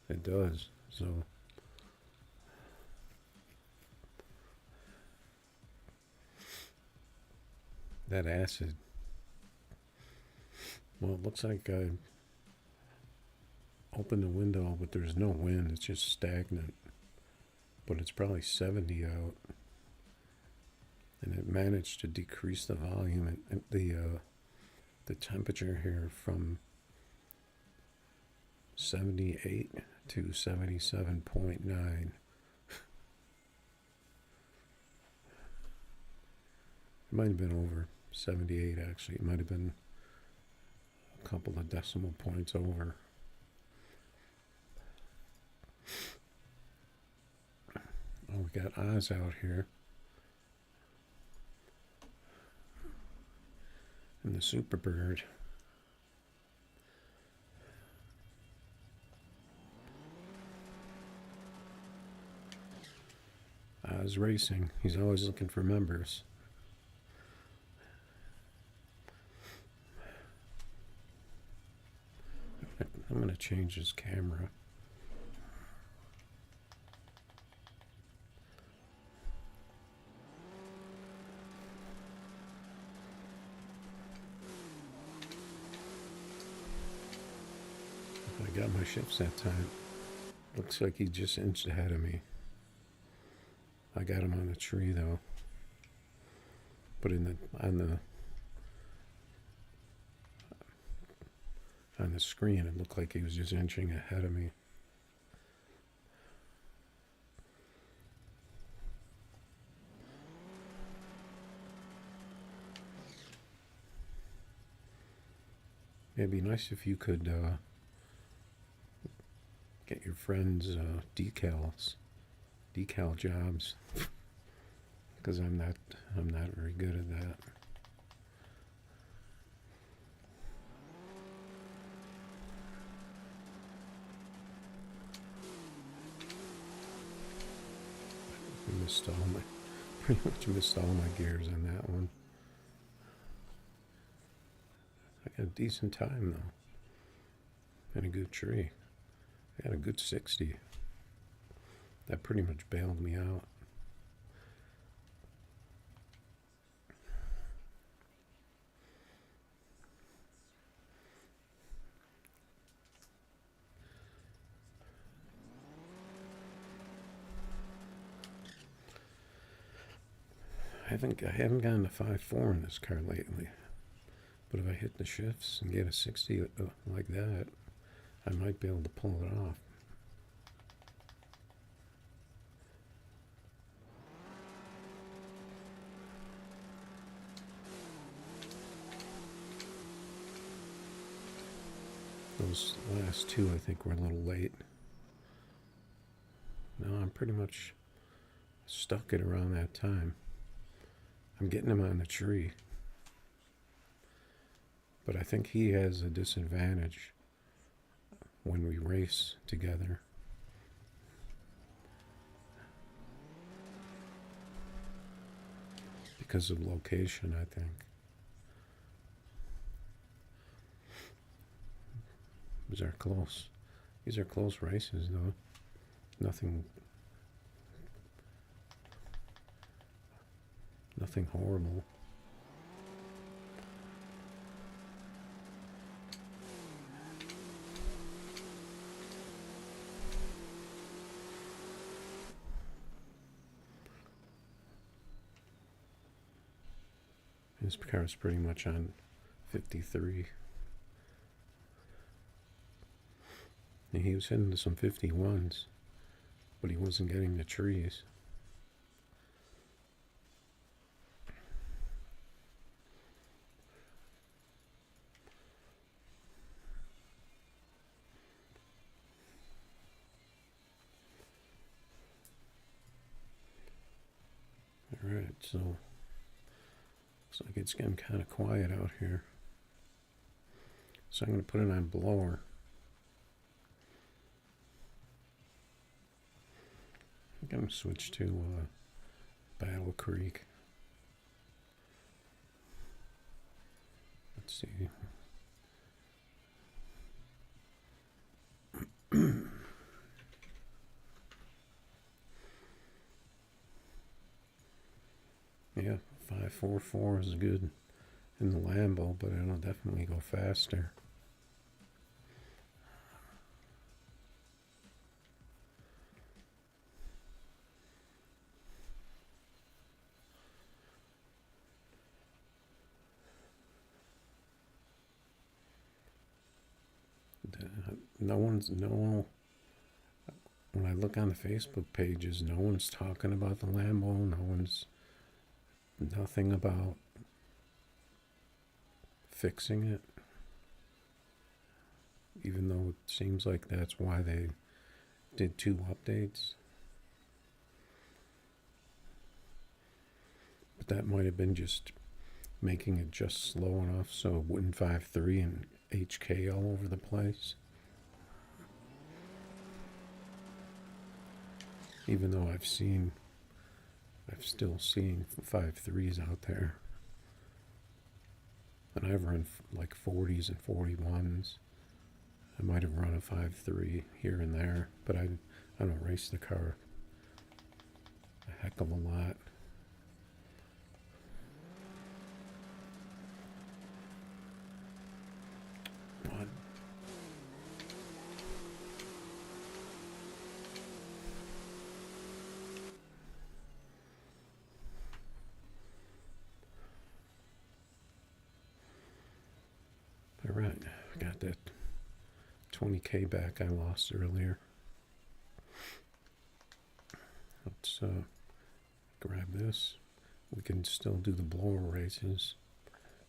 it does. So that acid, well, it looks like I opened the window, but there's no wind, it's just stagnant. But it's probably 70 out, and it managed to decrease the volume and the temperature here from 78 to 77.9. It might have been over 78 actually. It might have been a couple of decimal points over. Oh, we got Oz out here. And the Superbird. Oz racing. He's always looking for members. I'm going to change his camera. I got my shifts that time. Looks like he just inched ahead of me. I got him on a tree though. But on the screen it looked like he was just inching ahead of me. It'd be nice if you could get your friends decal jobs, because I'm not very good at that. I missed all my pretty much missed all my gears on that one. I got a decent time though. And a good tree. I got a good 60. That pretty much bailed me out. I haven't gotten a 5.4 in this car lately. But if I hit the shifts and get a 60 like that, I might be able to pull it off. Those last two, I think, were a little late. No, I'm pretty much stuck at around that time. I'm getting him on the tree. But I think he has a disadvantage when we race together. Because of location, I think. These are close. These are close races, though. Nothing horrible. This car is pretty much on 53. And he was hitting some 51s, but he wasn't getting the trees. Alright, so looks like it's getting kind of quiet out here. So I'm going to put it on blower. I'm going to switch to Battle Creek. Let's see. Yeah, 5.44 is good in the Lambo, but it'll definitely go faster. When I look on the Facebook pages, no one's talking about the Lambo. Nothing about fixing it. Even though it seems like that's why they did 2 updates. But that might have been just making it just slow enough so it wouldn't 5.3 and HK all over the place. Even though I've still seen 5.3s out there. And I've run like 40s and 41s. I might have run a 5.3 here and there, but I don't race the car a heck of a lot. What? All right, I got that 20K back I lost earlier. Let's grab this. We can still do the blower races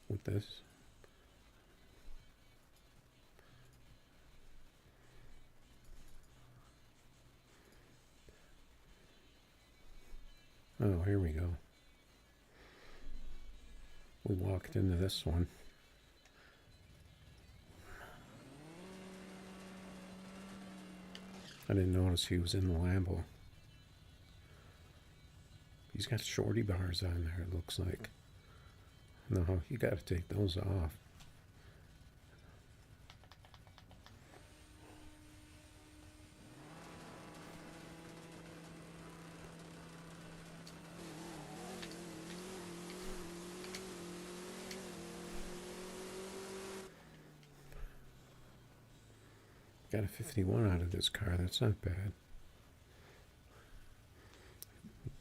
with this. Oh, here we go. We walked into this one. I didn't notice he was in the Lambo. He's got shorty bars on there, it looks like. No, you got to take those off. Got a 51 out of this car. That's not bad.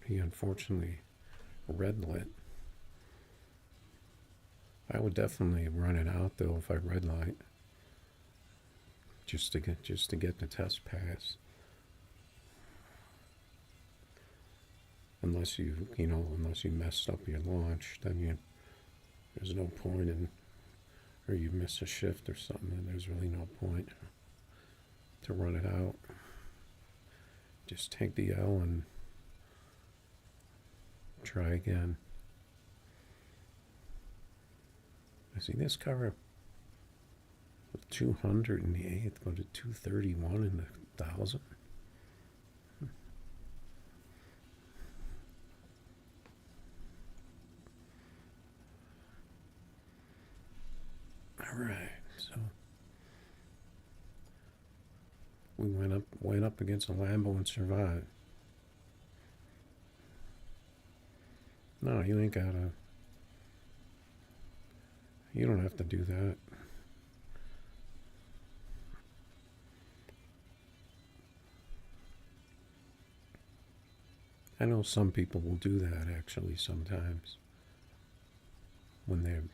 He unfortunately red lit. I would definitely run it out though if I red light, just to get the test pass. Unless you messed up your launch, then there's no point in, or you miss a shift or something, and there's really no point to run it out. Just take the L and try again. I see this car with 200 in the 8th, go to 231 in the 1,000. All right, so we went up against a Lambo and survived. No, you ain't gotta. You don't have to do that. I know some people will do that actually sometimes when they're.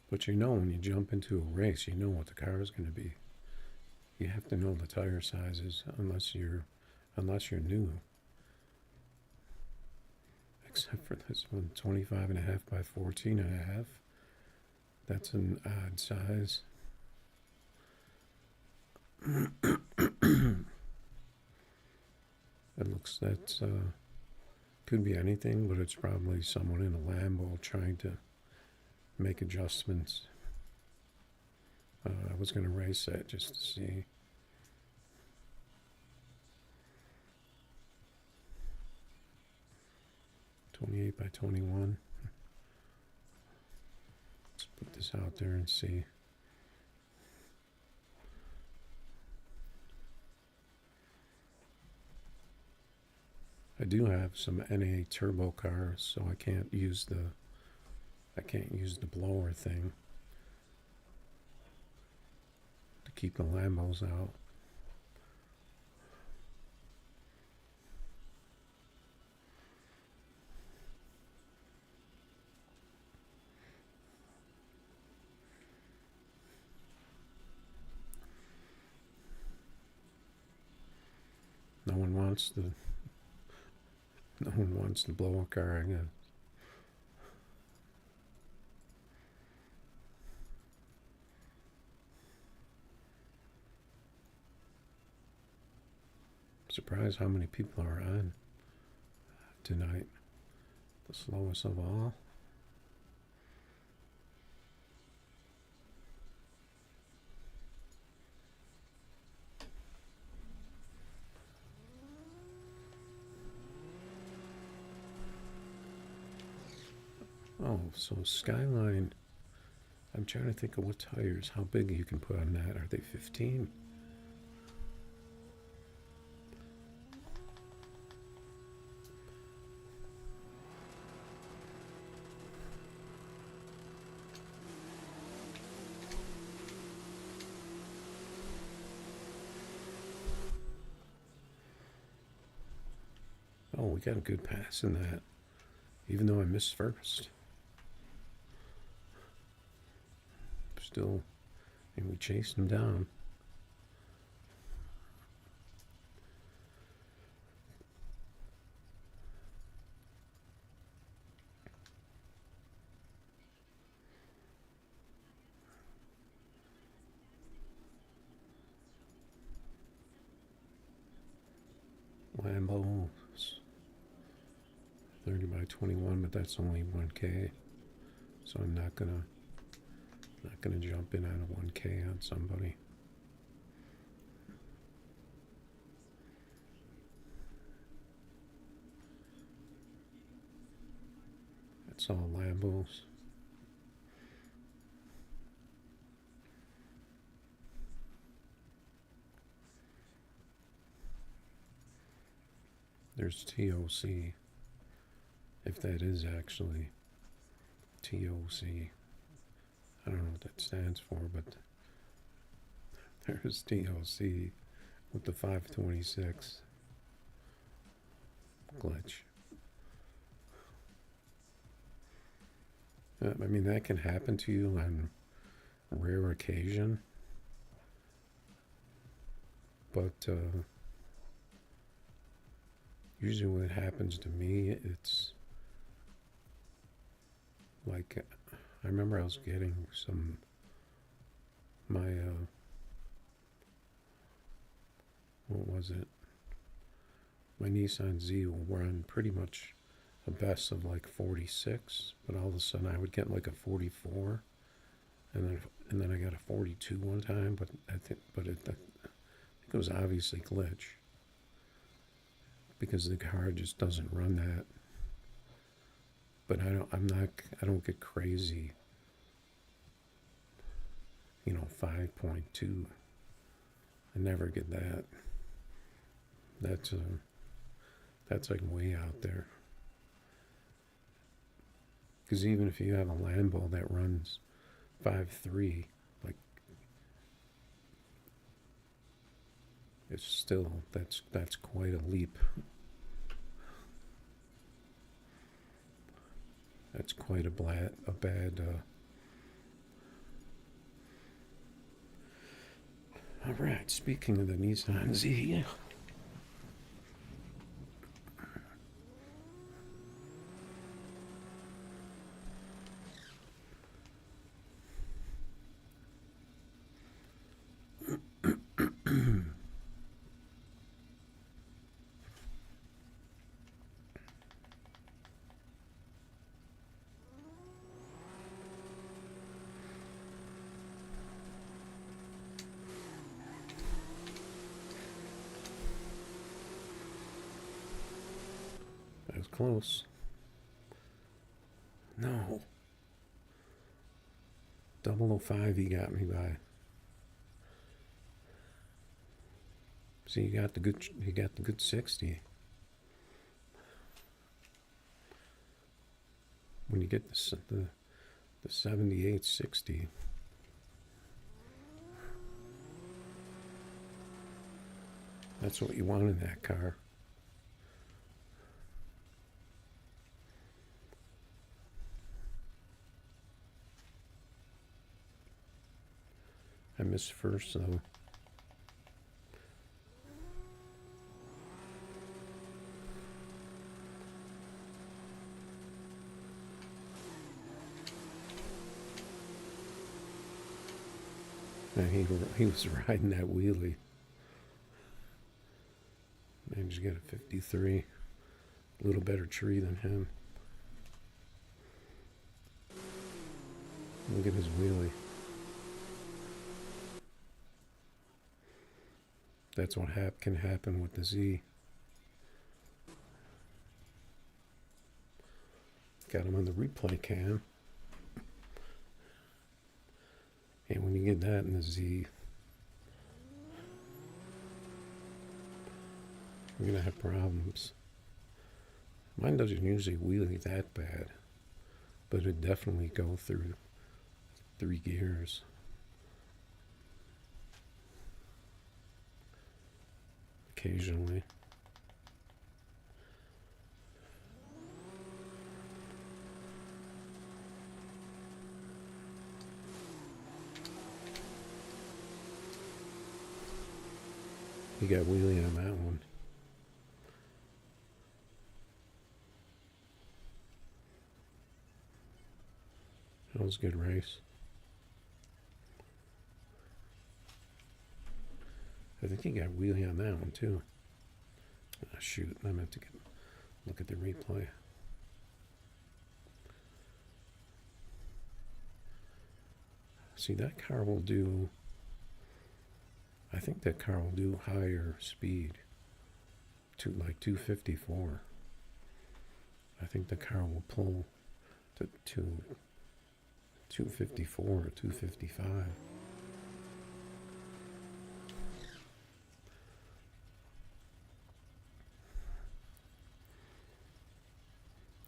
But when you jump into a race, you know what the car is going to be. You have to know the tire sizes unless you're new. Except for this one, 25.5 by 14.5. That's an odd size. It looks that could be anything, but it's probably someone in a Lambo trying to make adjustments. I was going to race that just to see. .28 by 21. Let's put this out there and see. I do have some NA turbo cars, so I can't use the blower thing to keep the Lambos out. No one wants the blower car, I guess. Surprised how many people are on tonight. The slowest of all. Oh, so Skyline, I'm trying to think of what tires, how big you can put on that. Are they 15? Oh, we got a good pass in that, even though I missed first. Still, and we chased him down. Lambo. 30 by 21, but that's only 1K. So I'm not gonna jump in on a 1K on somebody. It's all Lambos. There's TOC, if that is actually TOC. I don't know what that stands for, but there's TOC with the 526 glitch. I mean, that can happen to you on rare occasion, but usually when it happens to me, it's like, I remember I was getting what was it? My Nissan Z will run pretty much a best of like 46, but all of a sudden I would get like a 44, and then I got a 42 one time, but I think it was obviously glitch because the car just doesn't run that. But I don't get crazy, 5.2. I never get that. That's like way out there. Because even if you have a Lambo that runs 5.3, like, it's still, that's quite a leap. That's quite a bad. All right. Speaking of the Nissan Z, that was close. No. 005 he got me by. See, you got the good 60. When you get the 7860, that's what you want in that car. I missed first though. And he was riding that wheelie. Managed to get a 53. A little better tree than him. Look at his wheelie. That's what can happen with the Z. Got him on the replay cam. And when you get that in the Z, you're gonna have problems. Mine doesn't usually wheelie that bad, but it definitely go through 3 gears. Occasionally. He got wheelie on that one. That was a good race. I think he got wheelie on that one too. Shoot, I meant to look at the replay. See, that car will do, I think that car will do higher speed, to like 254. I think the car will pull to 254 or 255.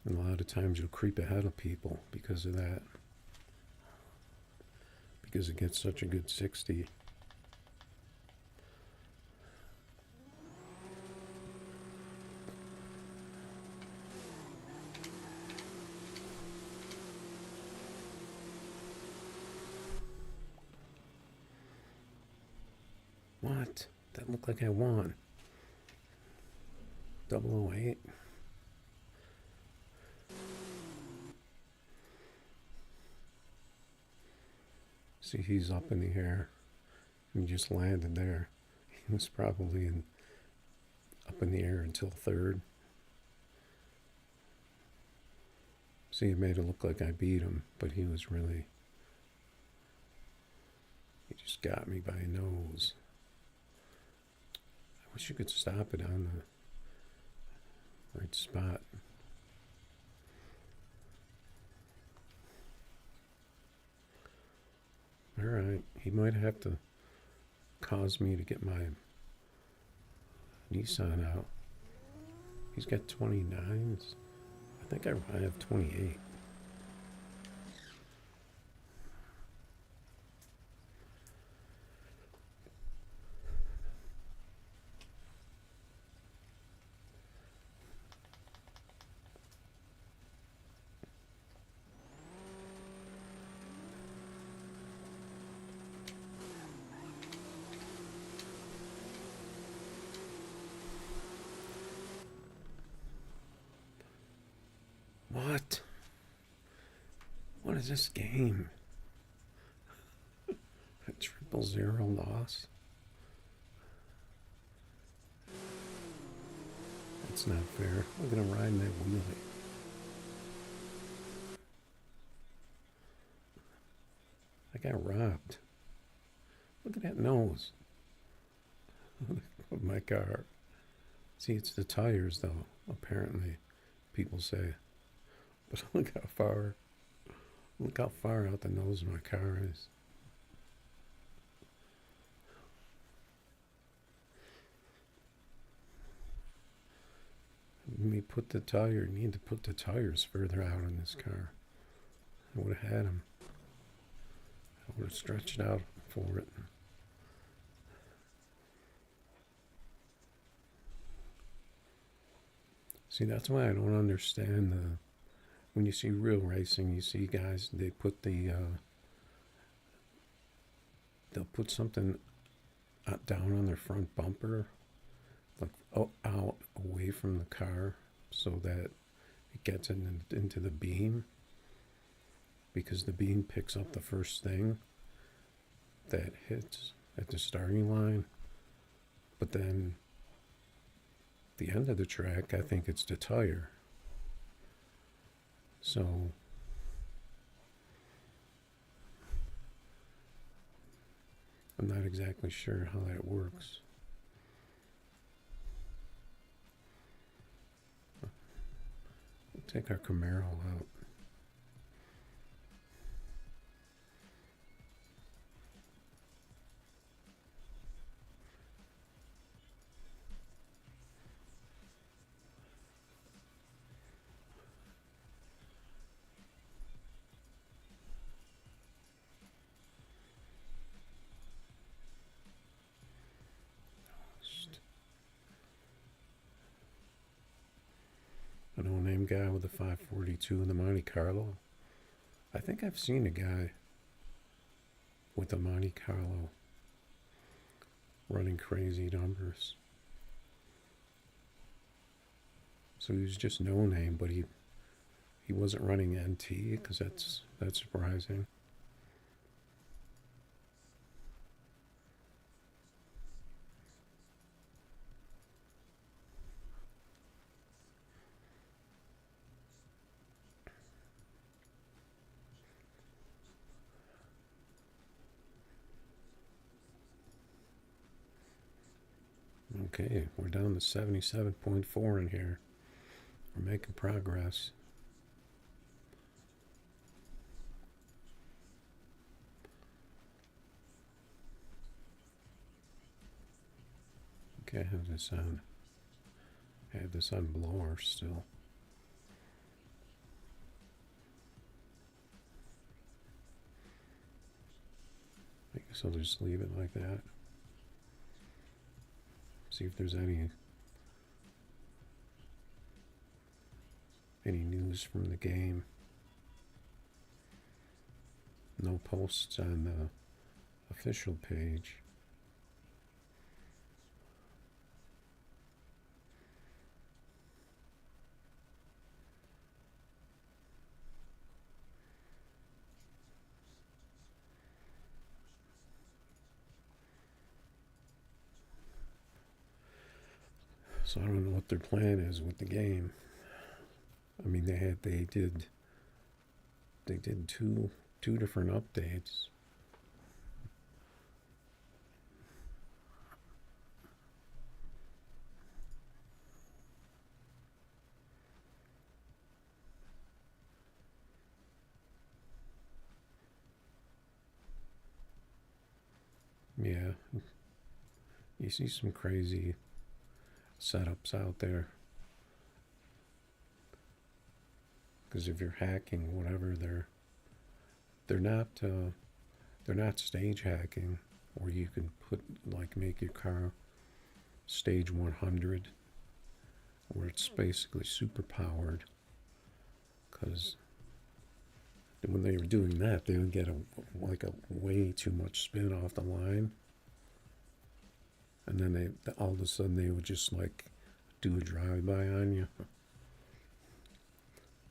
And a lot of times you'll creep ahead of people because of that. Because it gets such a good 60. What? That looked like I won. 008. See, he's up in the air. He just landed there. He was probably up in the air until third. See, it made it look like I beat him, but he just got me by a nose. I wish you could stop it on the right spot. Alright, he might have to cause me to get my Nissan out. He's got 29s. I think I have 28. What? What is this game? A 000 loss? That's not fair. Look at him riding that wheelie. I got robbed. Look at that nose of my car. See, it's the tires, though, apparently, people say. But look how far out the nose of my car is. Need to put the tires further out on this car. I would have had them. I would have stretched out for it. See, that's why I don't understand when you see real racing, you see guys, they put they'll put something down on their front bumper, like out away from the car, so that it gets into the beam, because the beam picks up the first thing that hits at the starting line. But then the end of the track, I think it's the tire. So I'm not exactly sure how that works. We'll take our Camaro out. A no-name guy with a 542 in the Monte Carlo. I think I've seen a guy with a Monte Carlo running crazy numbers. So he was just no-name, but he wasn't running NT, because that's surprising. Okay, we're down to 77.4 in here. We're making progress. Okay, I have this on. I have this on blower still. I guess I'll just leave it like that. See if there's any news from the game. No posts on the official page. So I don't know what their plan is with the game. I mean, they did two different updates. Yeah, you see some crazy setups out there. Because if you're hacking, whatever, they're not stage hacking, or you can put make your car stage 100, where it's basically super powered. Because when they were doing that, they would get a way too much spin off the line, and then all of a sudden they would just do a drive-by on you.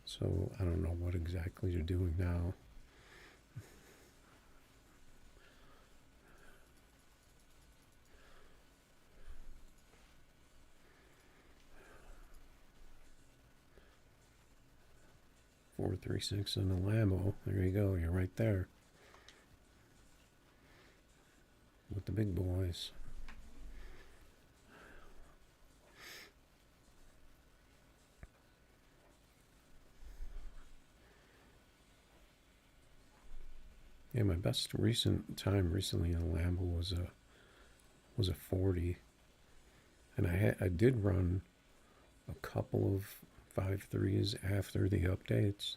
So I don't know what exactly they're doing now. .436 in the Lambo. There you go. You're right there with the big boys. Yeah, my best time recently in a Lambo was a 40, and I did run a couple of 5.3s after the updates,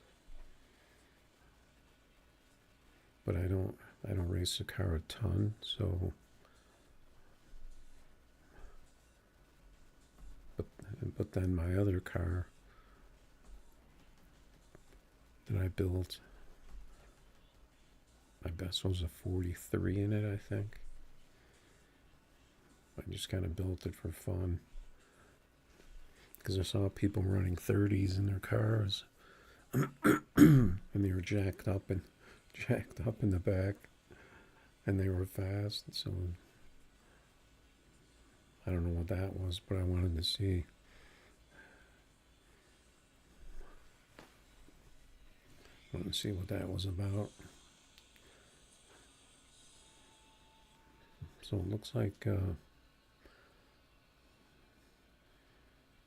but I don't race the car a ton, so. But then my other car that I built, my best was a 43 in it, I think. I just kind of built it for fun, because I saw people running 30s in their cars, and they were jacked up in the back, and they were fast. So I don't know what that was, but I wanted to see. I wanted to see what that was about. So it looks like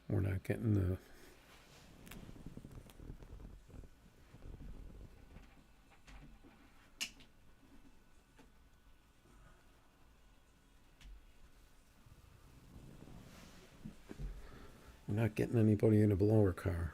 we're not getting the anybody in a blower car.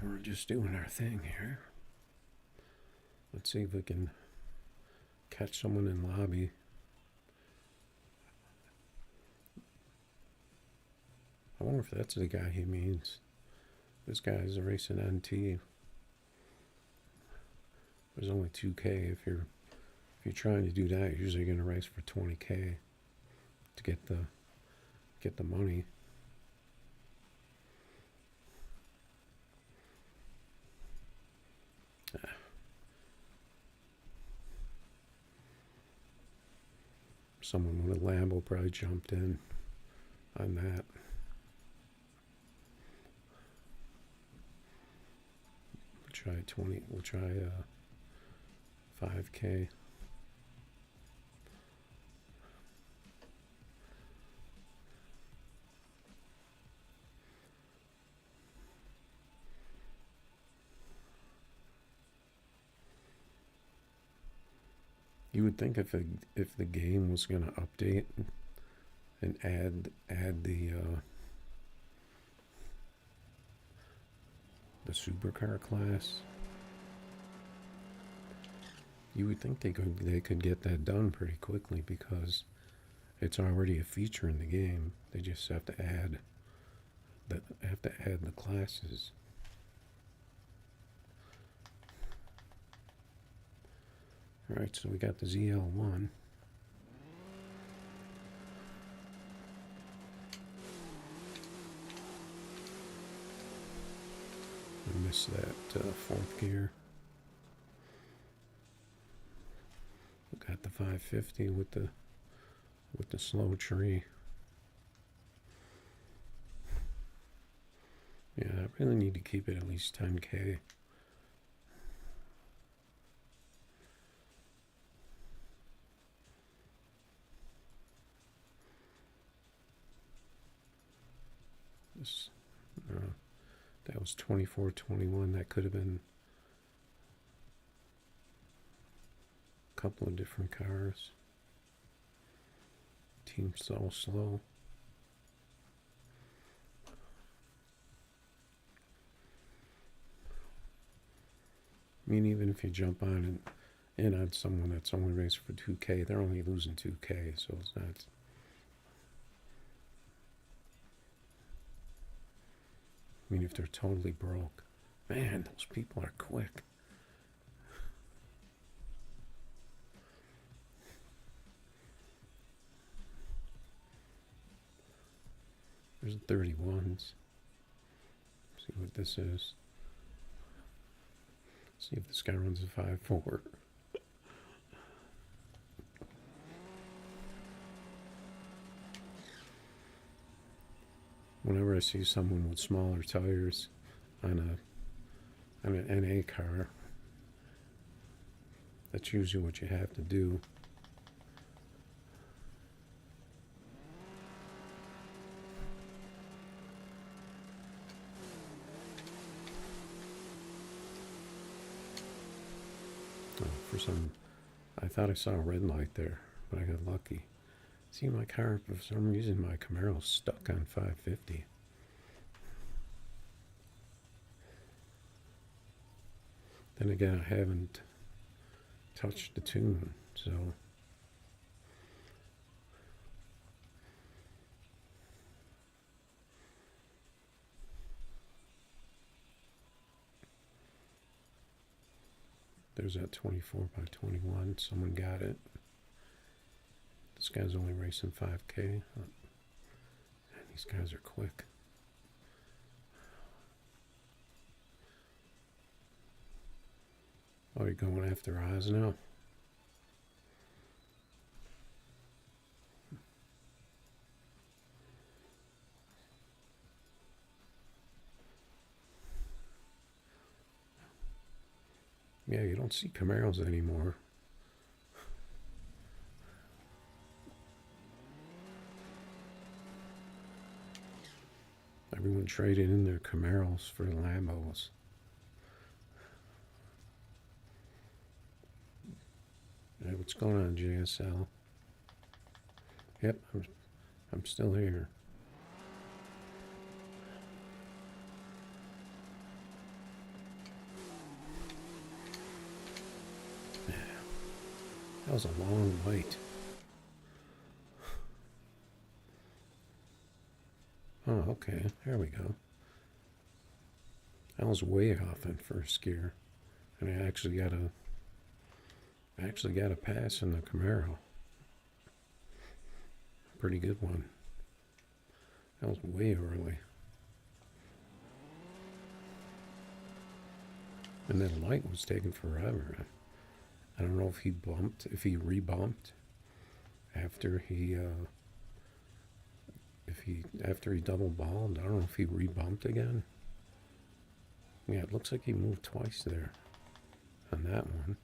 We're just doing our thing here. Let's see if we can catch someone in lobby. I wonder if that's the guy he means. This guy is racing NT. There's only 2K. If you're trying to do that, you're usually going to race for 20K to get the money. Someone with a Lambo probably jumped in. on that. We'll try 20. We'll try 5K. You would think if the game was going to update and add the supercar class, you would think they could get that done pretty quickly because it's already a feature in the game. They just have to add the classes. All right, so we got the ZL1. I missed that fourth gear. We got the 550 with the slow tree. Yeah, I really need to keep it at least 10K. This, that was 24-21. That could have been a couple of different cars. Team's so slow. I mean, even if you jump on and in on someone that's only racing for 2K, they're only losing 2K, so it's not. I mean, if they're totally broke, man, those people are quick. There's 31s. See what this is. See if this guy runs a 5.4. Whenever I see someone with smaller tires on an NA car, that's usually what you have to do. I thought I saw a red light there, but I got lucky. See, my car, for some reason, my Camaro's stuck on 550. Then again, I haven't touched the tune, so. There's that 24x21. Someone got it. This guy's only racing 5K. Man, these guys are quick. Oh, you're going after Oz now? Yeah, you don't see Camaros anymore. Everyone traded in their Camaros for Lambos. Hey, what's going on, JSL? Yep, I'm still here. That was a long wait. Oh, okay. There we go. I was way off in first gear, and I actually got a pass in the Camaro. Pretty good one. That was way early. And that light was taking forever. I don't know if if he re-bumped after he if he, after he double balled, I don't know if he rebumped again. Yeah, it looks like he moved twice there on that one.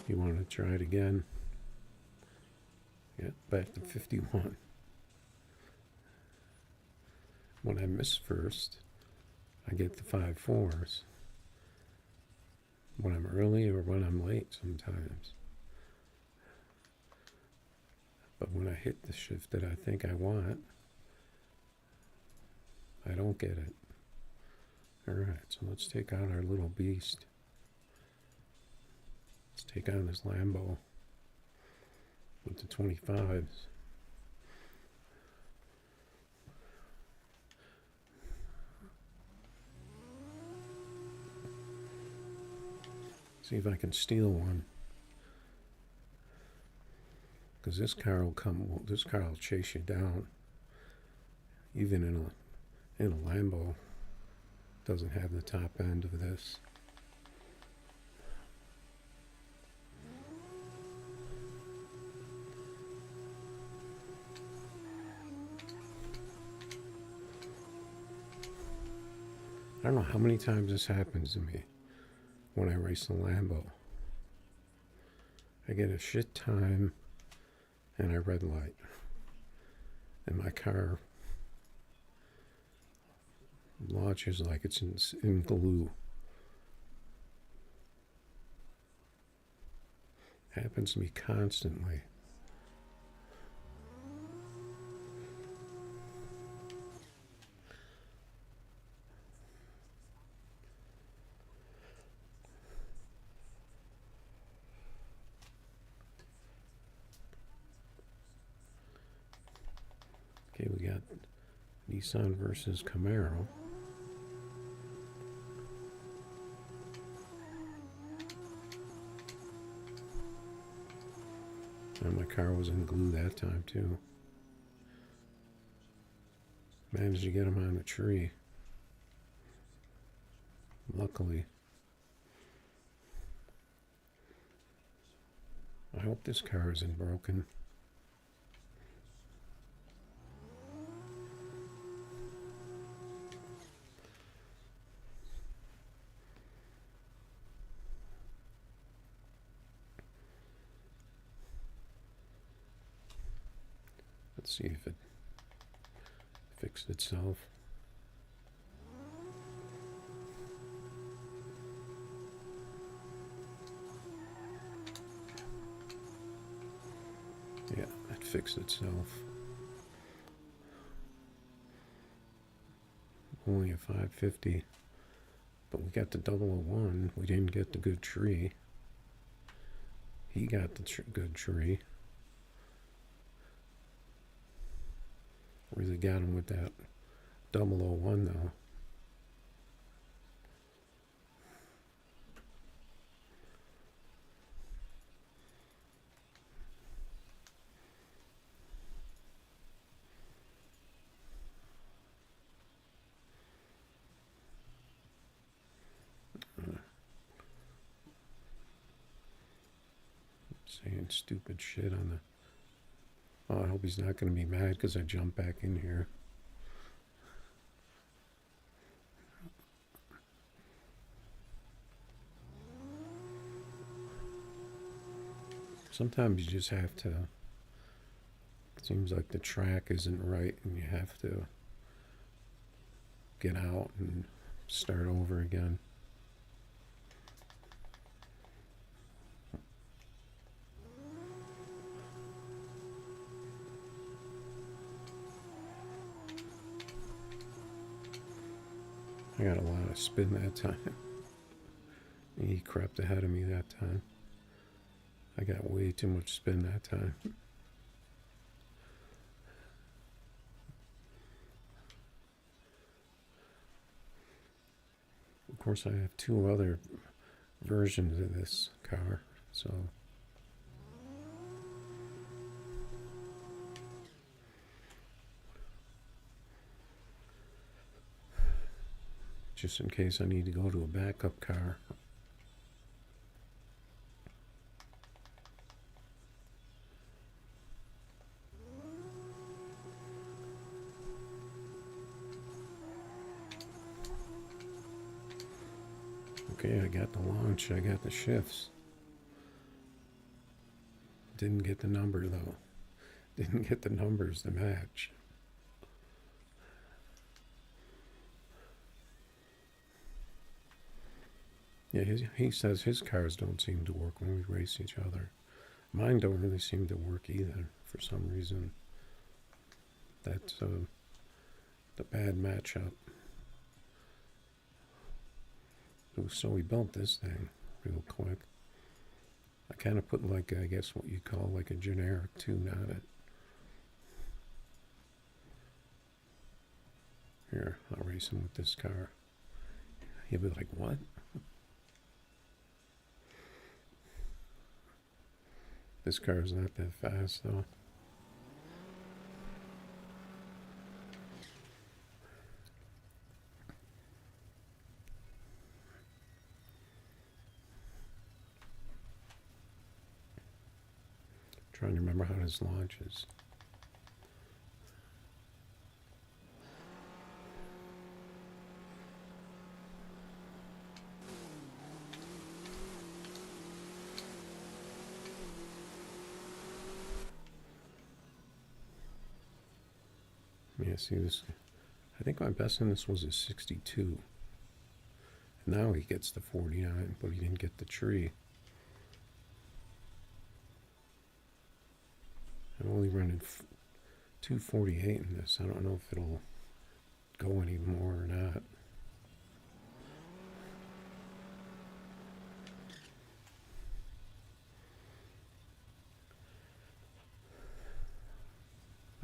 You want to try it again? Yeah, back to 51. When I miss first, I get the 5-4s. When I'm early or when I'm late sometimes. But when I hit the shift that I think I want, I don't get it. Alright, so let's take out our little beast. Let's take on this Lambo with the 25s. See if I can steal one. Because this car will come. This car will chase you down. Even in a Lambo, doesn't have the top end of this. I don't know how many times this happens to me when I race the Lambo. I get a shit time and I red light. And my car launches like it's in glue. Happens to me constantly. Okay, we got Nissan versus Camaro. And my car was in glue that time too. Managed to get him on a tree. Luckily. I hope this car isn't broken. Let's see if it fixed itself. Yeah, it fixed itself. Only a 550, but we got the 001. We didn't get the good tree. He got the good tree. Really got him with that 001 though. Saying stupid shit on the... Oh, I hope he's not going to be mad because I jumped back in here. Sometimes you just have to... It seems like the track isn't right and you have to get out and start over again. I got a lot of spin that time. He crept ahead of me that time. I got way too much spin that time. Of course, I have two other versions of this car, so... just in case I need to go to a backup car. Okay, I got the launch, I got the shifts. Didn't get the number though. Didn't get the numbers to match. Yeah, he says his cars don't seem to work when we race each other. Mine don't really seem to work either for some reason. That's the bad matchup. So we built this thing real quick. I kind of put like, I guess what you call like a generic tune on it. Here, I'll race him with this car. He'll be like, what? This car is not that fast though. Trying to remember how this launches. Yeah, see this. I think my best in this was a 62. Now he gets the 49, but he didn't get the tree. I'm only running 248 in this. I don't know if it'll go any more or not.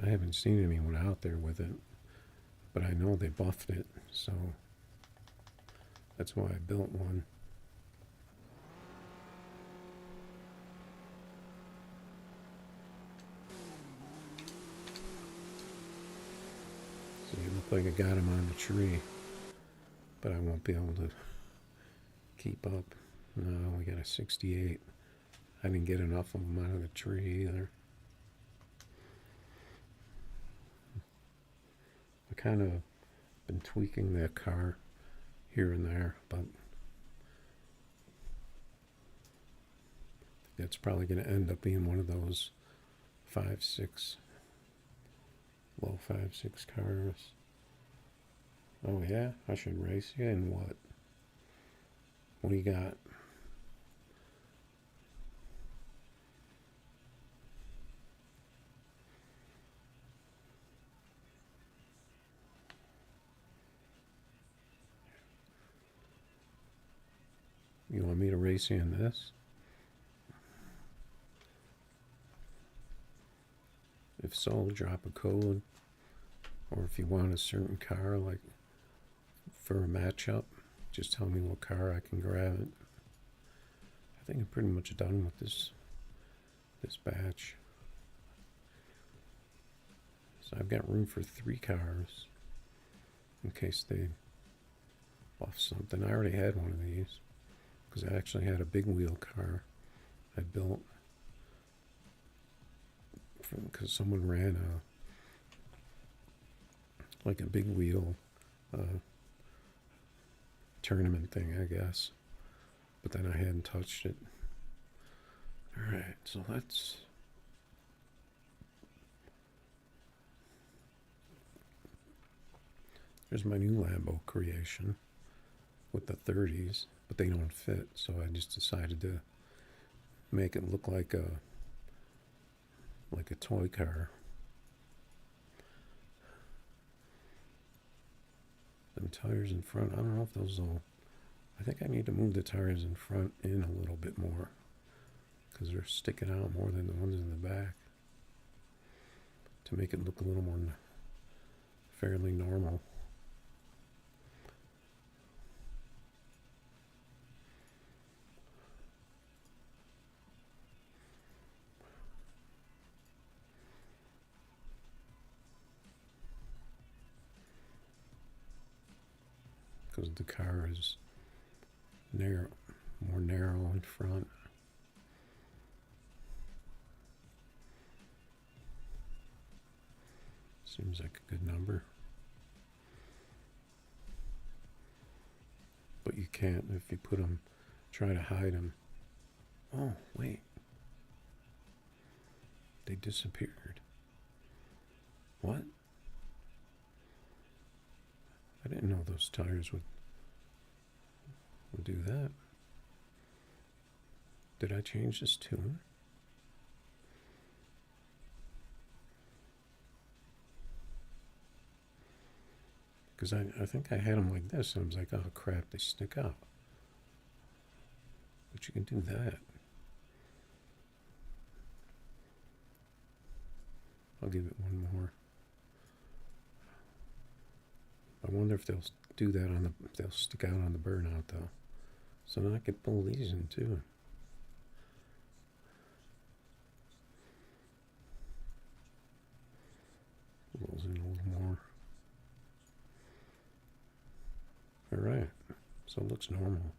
I haven't seen anyone out there with it, but I know they buffed it, so that's why I built one. So you look like I got him on the tree, but I won't be able to keep up. No, we got a 68. I didn't get enough of them out of the tree either. I kind of been tweaking that car here and there, but that's probably going to end up being one of those 5.6, low 5.6 cars. Oh yeah, I should race you in what? What do you got? You want me to race you in this? If so, drop a code. Or if you want a certain car, like for a matchup, just tell me what car I can grab it. I think I'm pretty much done with this batch. So I've got room for 3 cars in case they buff something. I already had one of these because I actually had a big wheel car I built because someone ran like a big wheel tournament thing, I guess, but then I hadn't touched it. All right, so let's there's my new Lambo creation with the 30s, but they don't fit, so I just decided to make it look like a toy car. Them tires in front, I don't know if those will, I think I need to move the tires in front in a little bit more because they're sticking out more than the ones in the back to make it look a little more fairly normal. because the car is narrow, more narrow in front. Seems like a good number. But you can't if you put them, try to hide them. Oh, wait. They disappeared. What? I didn't know those tires would do that. Did I change this tune? Because I think I had them like this, and I was like, oh crap, they stick out. But you can do that. I'll give it one more. I wonder if they'll do that on the, they'll stick out on the burnout though. So then I could pull these in too. Rolls in a little more. Alright, so it looks normal,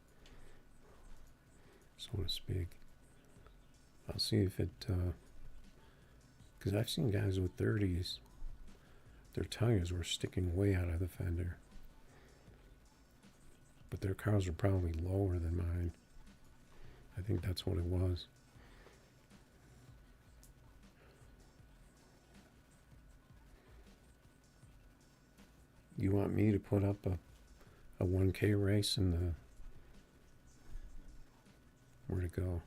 so to speak. I'll see if it, because I've seen guys with 30s, their tires were sticking way out of the fender. But their cars were probably lower than mine. I think that's what it was. You want me to put up a 1K race in the, where to go?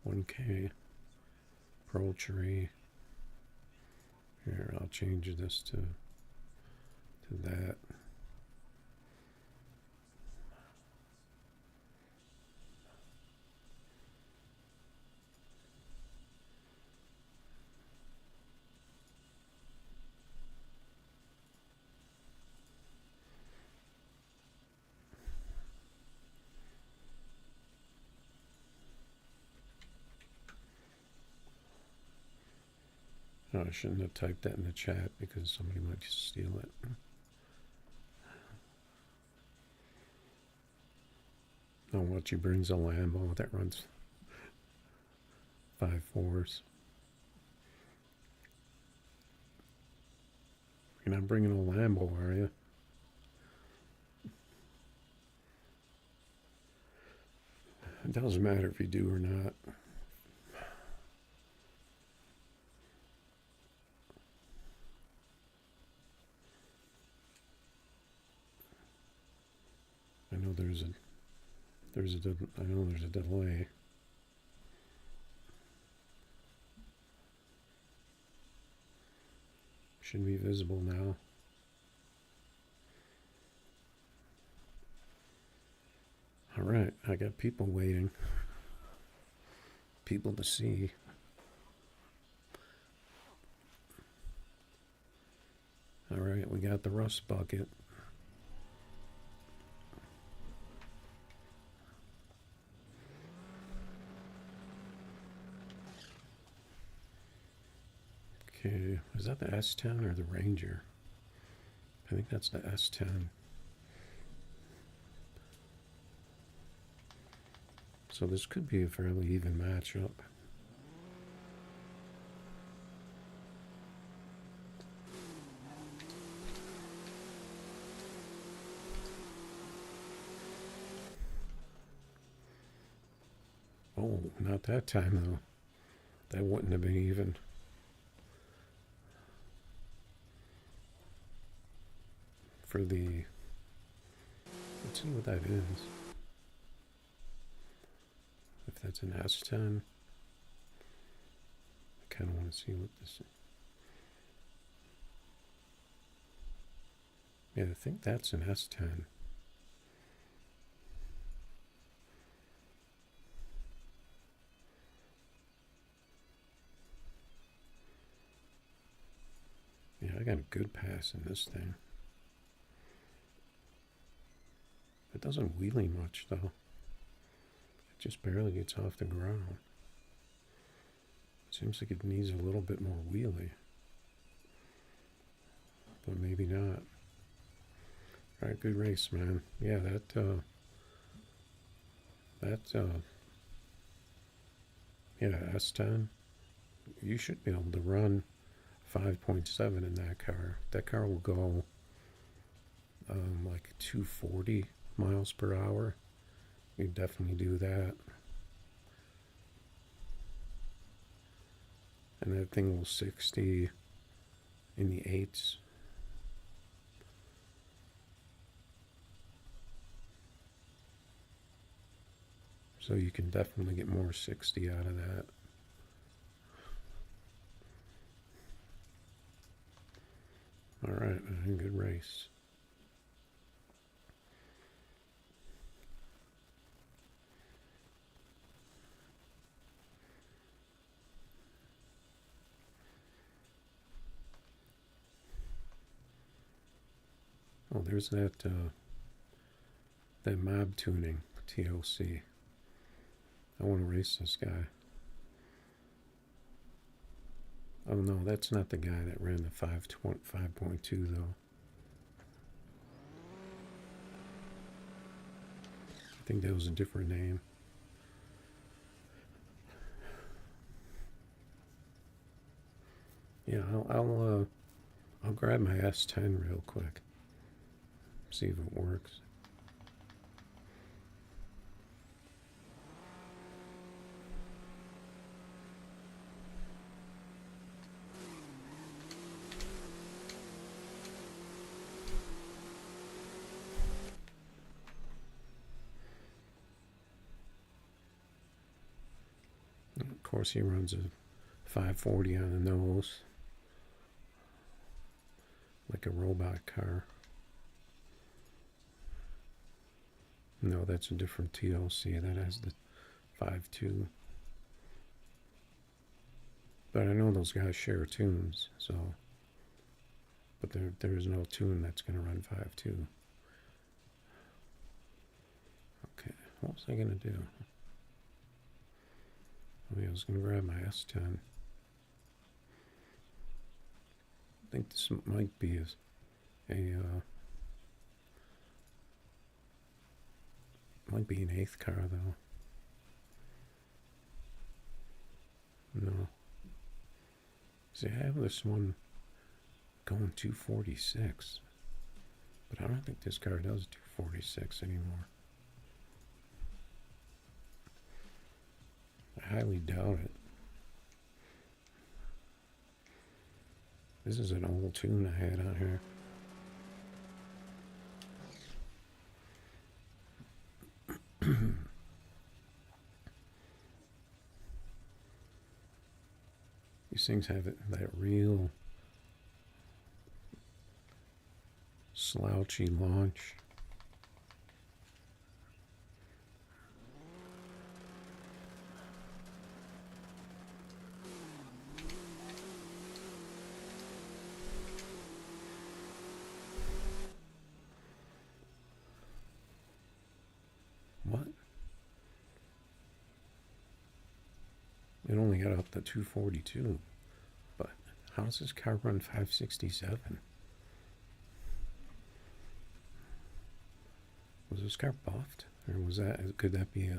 $1K poultry. Here, I'll change this to that. Oh, I shouldn't have typed that in the chat because somebody might just steal it. Oh, what, she brings a Lambo that runs 5.4s. You're not bringing a Lambo, are you? It doesn't matter if you do or not. I know there's a delay. Should be visible now. All right, I got people waiting. People to see. All right, we got the rust bucket. Okay, is that the S10 or the Ranger? I think that's the S10. So this could be a fairly even matchup. Oh, not that time though. That wouldn't have been even. For the, let's see what that is. If that's an S10, I kind of want to see what this is. Yeah, I think that's an S10. Yeah, I got a good pass in this thing. It doesn't wheelie much though. It just barely gets off the ground. Seems like it needs a little bit more wheelie. But maybe not. Alright, good race, man. Yeah, yeah, S10. You should be able to run 5.7 in that car. That car will go like 240 miles per hour. You definitely do that. And that thing will 60 in the 8s. So you can definitely get more 60 out of that. All right, good race. Oh, there's that mob tuning TOC. I want to race this guy. Oh no, that's not the guy that ran the 5.2 though. I think that was a different name. Yeah, I'll grab my S10 real quick. See if it works. Of course, he runs a 540 on the nose, like a robot car. No, that's a different TLC. That has the 5.2. But I know those guys share tunes, so. But there is no tune that's going to run 5.2. Okay, what was I going to do? Oh, yeah, I was going to grab my S10. I think this might be might be an 8th car though. No. See, I have this one going 246, but I don't think this car does 246 anymore. I highly doubt it. This is an old tune I had on here. These things have that real slouchy launch. What? It only got up to 242. But how does this car run 567? Was this car buffed? Or was that, could that be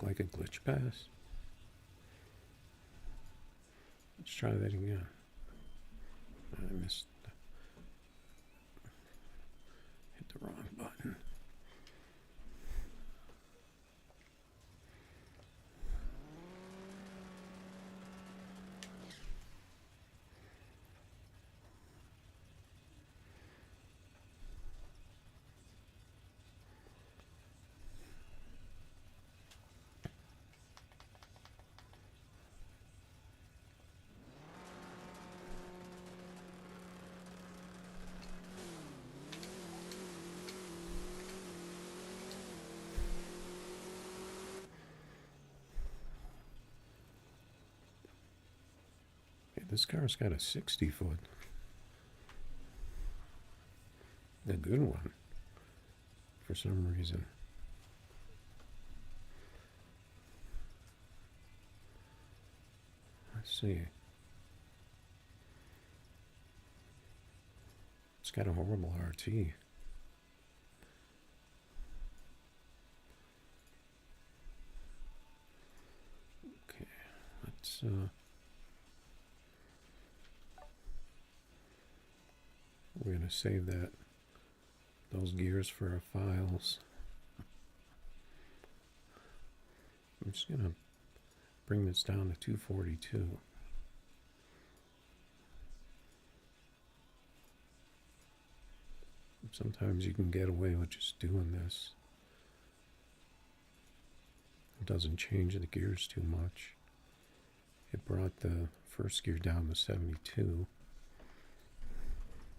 like a glitch pass? Let's try that again. I missed, hit the wrong button. This car's got a 60 foot. a good one for some reason. Let's see. It's got a horrible RT. Okay, let's we're gonna save those gears for our files. I'm just gonna bring this down to 242. Sometimes you can get away with just doing this. It doesn't change the gears too much. It brought the first gear down to 72.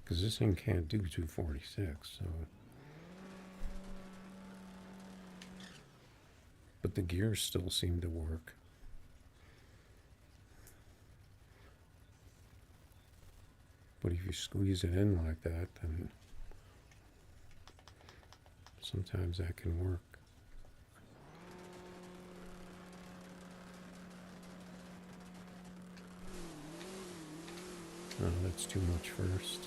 Because this thing can't do 246, so. But the gears still seem to work. But if you squeeze it in like that, then sometimes that can work. Oh, that's too much first.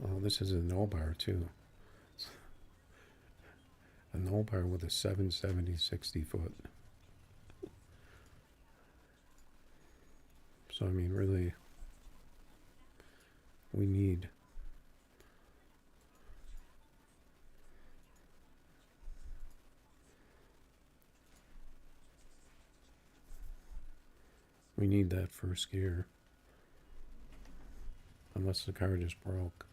Oh, this is a null bar too. A null bar with a 770 60 foot. So I mean, really, we need that first gear, unless the car just broke.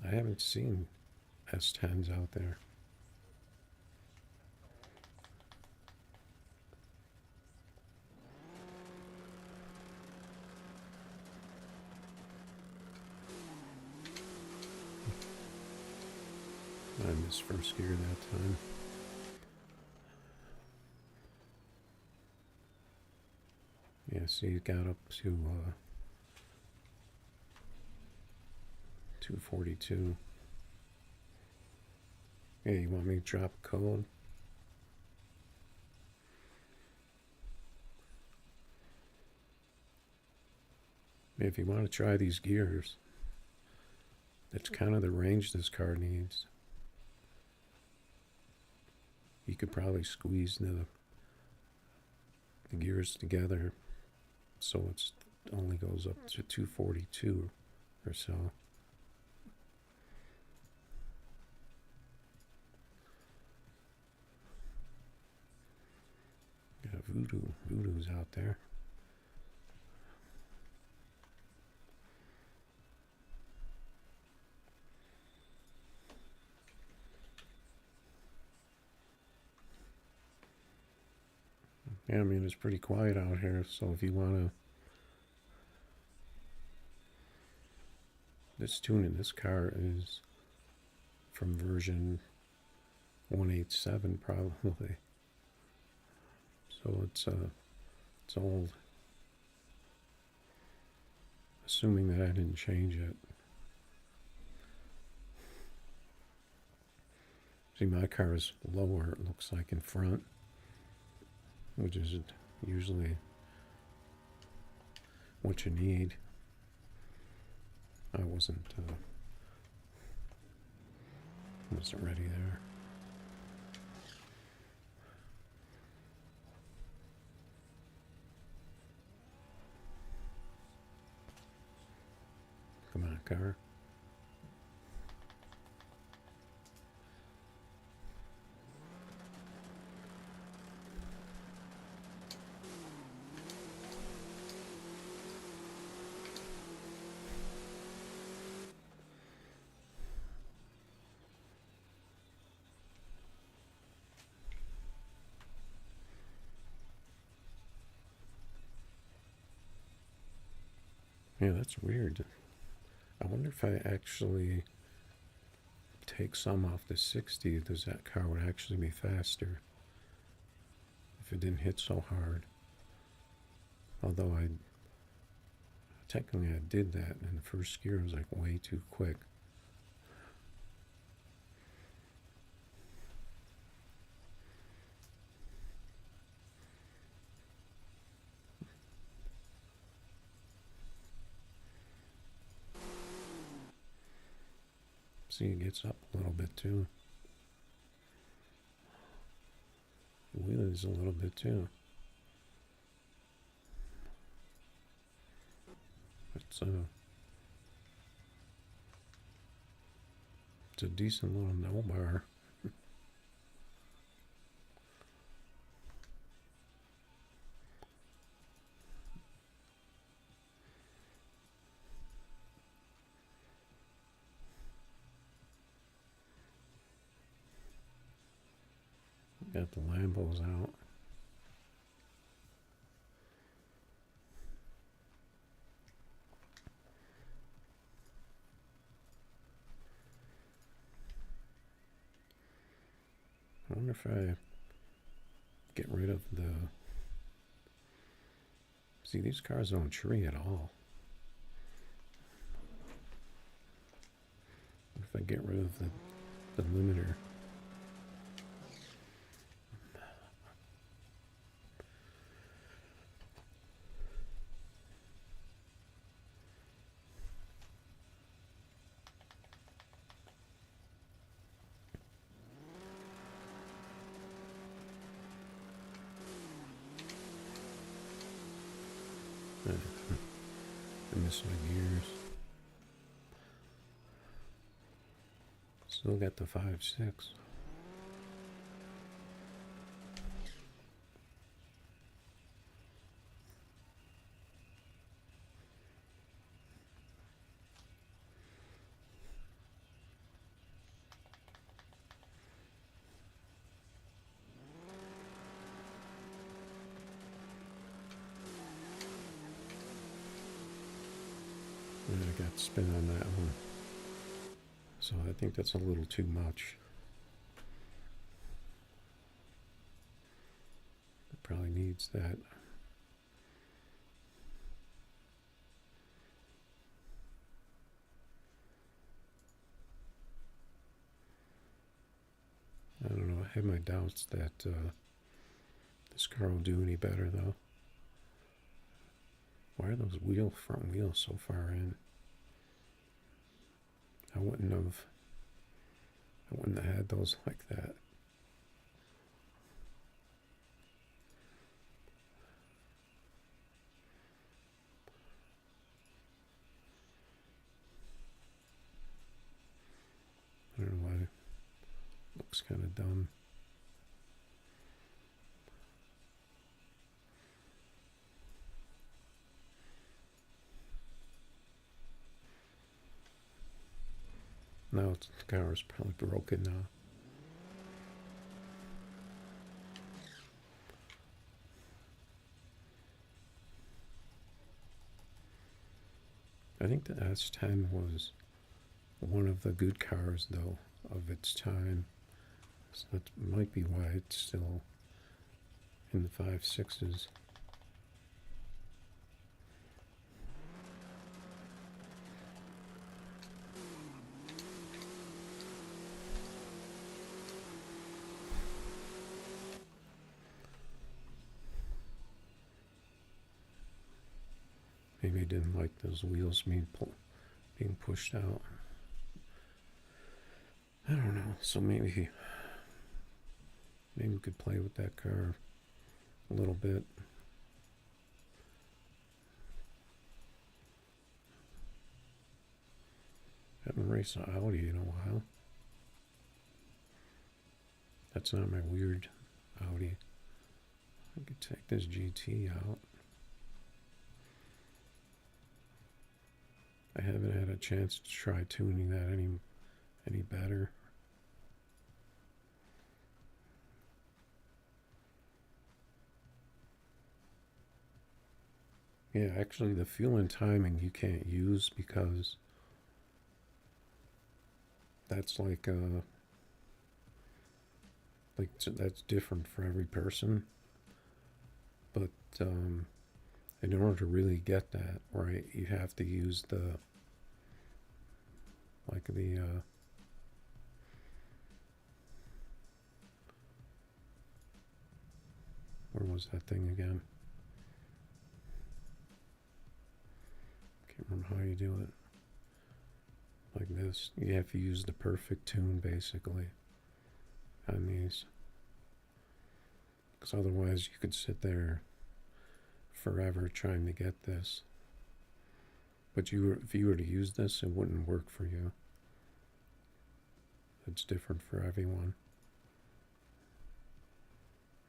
I haven't seen S10s out there. I missed first gear that time. Yeah, see, it got up to 242. Hey, you want me to drop code? If you want to try these gears, that's kind of the range this car needs. You could probably squeeze the gears together so it only goes up to 242 or so. Got Voodoo's out there. Yeah, I mean, it's pretty quiet out here, so if you want to... This tune in this car is from version 187, probably. So it's old. Assuming that I didn't change it. See, my car is lower, it looks like, in front, which is usually what you need. I wasn't ready there. Come on, car. Yeah, that's weird. I wonder if I actually take some off the 60, that car would actually be faster if it didn't hit so hard. Although technically I did that in the first gear. It was like way too quick. See, it gets up a little bit too. The wheel is a little bit too. It's a decent little no bar. Got the Lambos out. I wonder if I get rid of the... See, these cars don't tree at all. If I get rid of the limiter. I missed my gears. Still got the 5.6. I got spin on that one. So I think that's a little too much. It probably needs that. I don't know. I have my doubts that this car will do any better though. Why are those front wheels so far in? I wouldn't have had those like that. I don't know why. It looks kind of dumb. Now the car is probably broken now. I think the S10 was one of the good cars, though, of its time. So that might be why it's still in the 5.6s. Maybe I didn't like those wheels being pushed out. I don't know. So maybe we could play with that car a little bit. Haven't raced an Audi in a while. That's not my weird Audi. I could take this GT out. I haven't had a chance to try tuning that any better. Yeah, actually the fuel and timing you can't use because that's that's different for every person. But in order to really get that right, you have to use the like the where was that thing again? Can't remember how you do it. Like this, you have to use the perfect tune basically on these, because otherwise you could sit there forever trying to get this. But if you were to use this, it wouldn't work for you. It's different for everyone.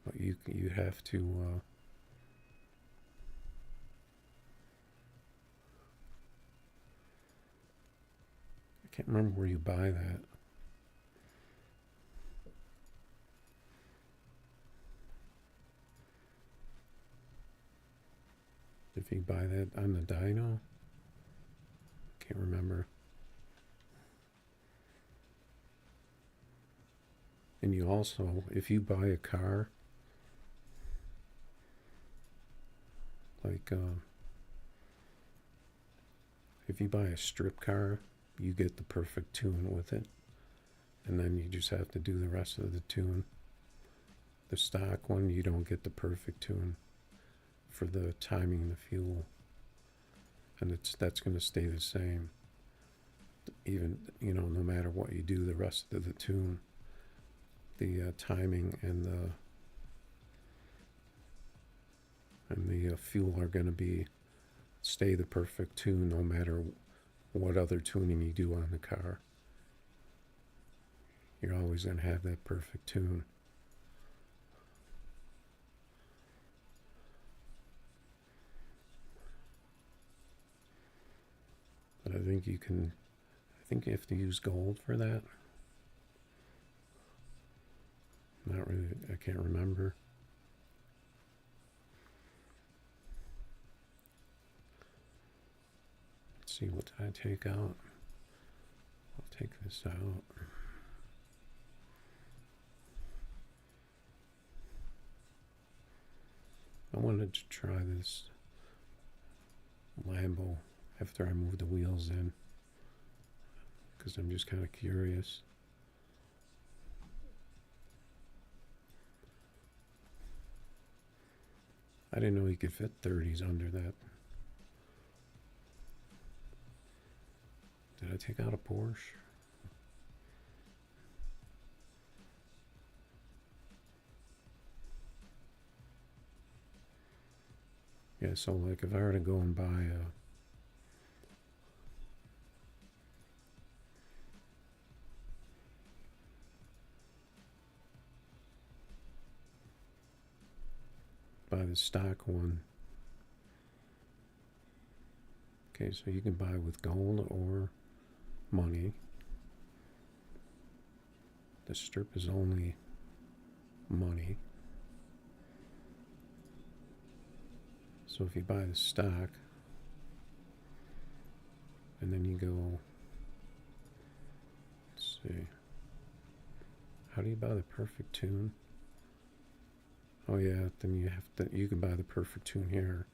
But you have to. I can't remember where you buy that. If you buy that on the dyno, can't remember. And you also, if you buy a car, like if you buy a strip car, you get the perfect tune with it, and then you just have to do the rest of the tune. The stock one, you don't get the perfect tune for the timing and the fuel, and that's going to stay the same. Even no matter what you do, the rest of the tune, the timing and the fuel are going to stay the perfect tune no matter what other tuning you do on the car. You're always going to have that perfect tune. But I think you have to use gold for that. Not really, I can't remember. Let's see, what did I take out? I'll take this out. I wanted to try this Lambo after I moved the wheels in, because I'm just kind of curious. I didn't know you could fit 30s under that. Did I take out a Porsche? Yeah, so like if I were to go and buy the stock one. Okay, so you can buy with gold or money. The strip is only money. So if you buy the stock, and then you go, let's see, how do you buy the perfect tune? Oh yeah, then you can buy the perfect tune here.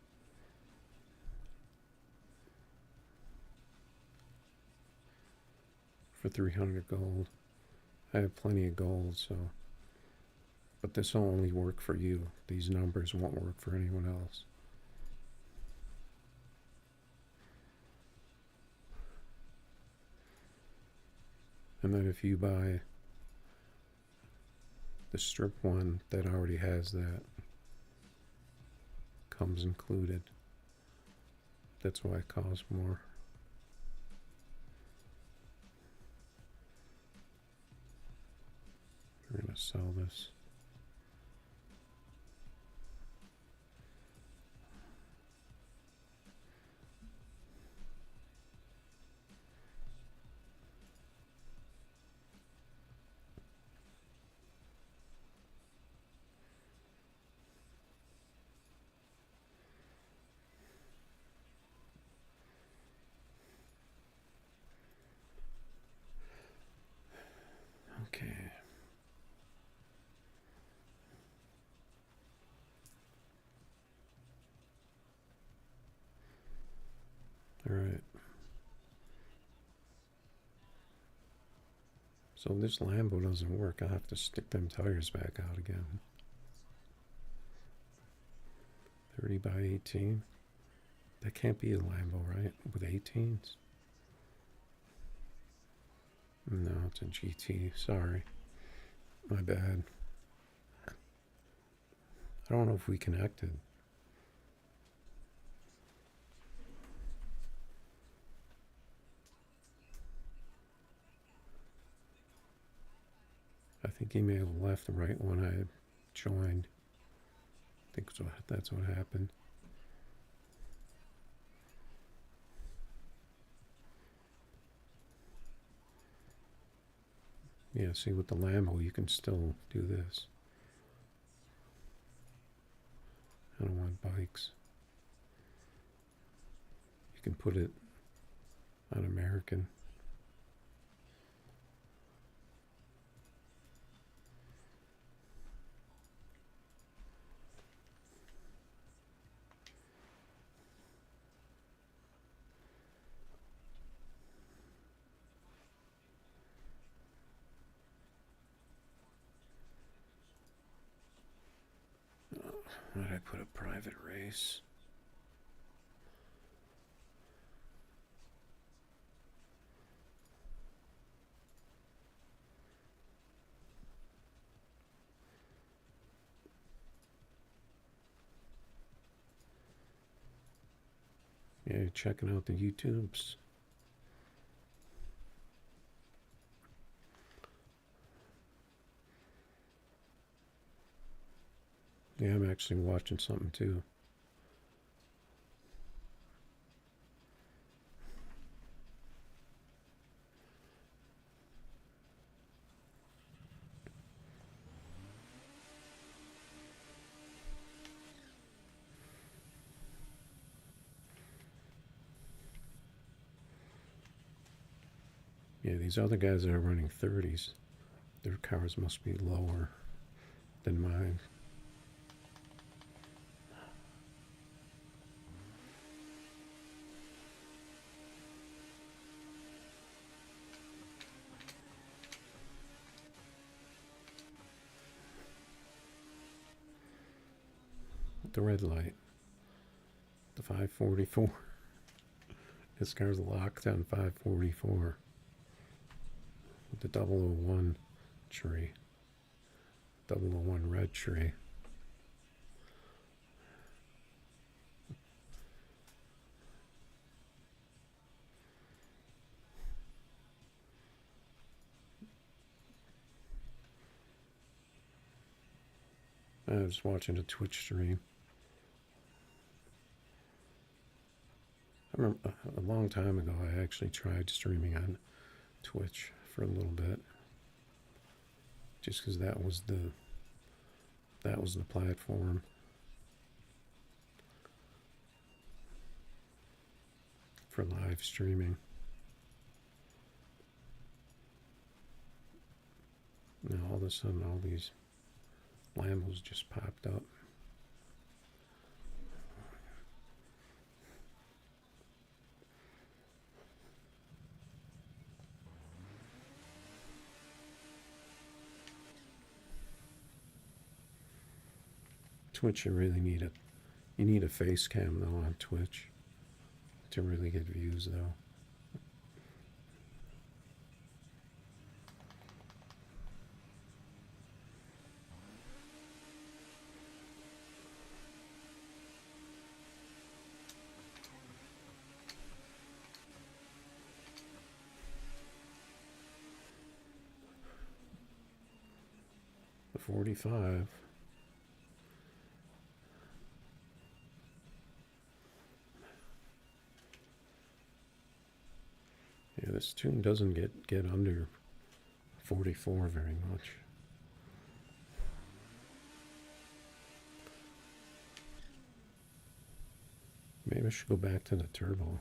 For 300 gold. I have plenty of gold, so. But this will only work for you. These numbers won't work for anyone else. And then if you buy the strip one that already has that, comes included, that's why it costs more. We're going to sell this. So if this Lambo doesn't work, I'll have to stick them tires back out again. 30 by 18. That can't be a Lambo, right? With 18s? No, it's a GT. Sorry. My bad. I don't know if we connected. I think he may have left right when I joined. I think that's what happened. Yeah, see, with the Lambo, you can still do this. I don't want bikes. You can put it on American. Why did I put a private race? Yeah, you're checking out the YouTubes. Yeah, I'm actually watching something too. Yeah, these other guys that are running 30s, their cars must be lower than mine. At the red light, the 544. This car's locked on 544 with the 001 tree, 001 red tree. I was watching a Twitch stream. I remember a long time ago I actually tried streaming on Twitch for a little bit, just because that was the platform. For live streaming. Now all of a sudden all these Lambos just popped up. Twitch, you really need it. You need a face cam though on Twitch to really get views though. The 45. Yeah, this tune doesn't get under 44 very much. Maybe I should go back to the turbo.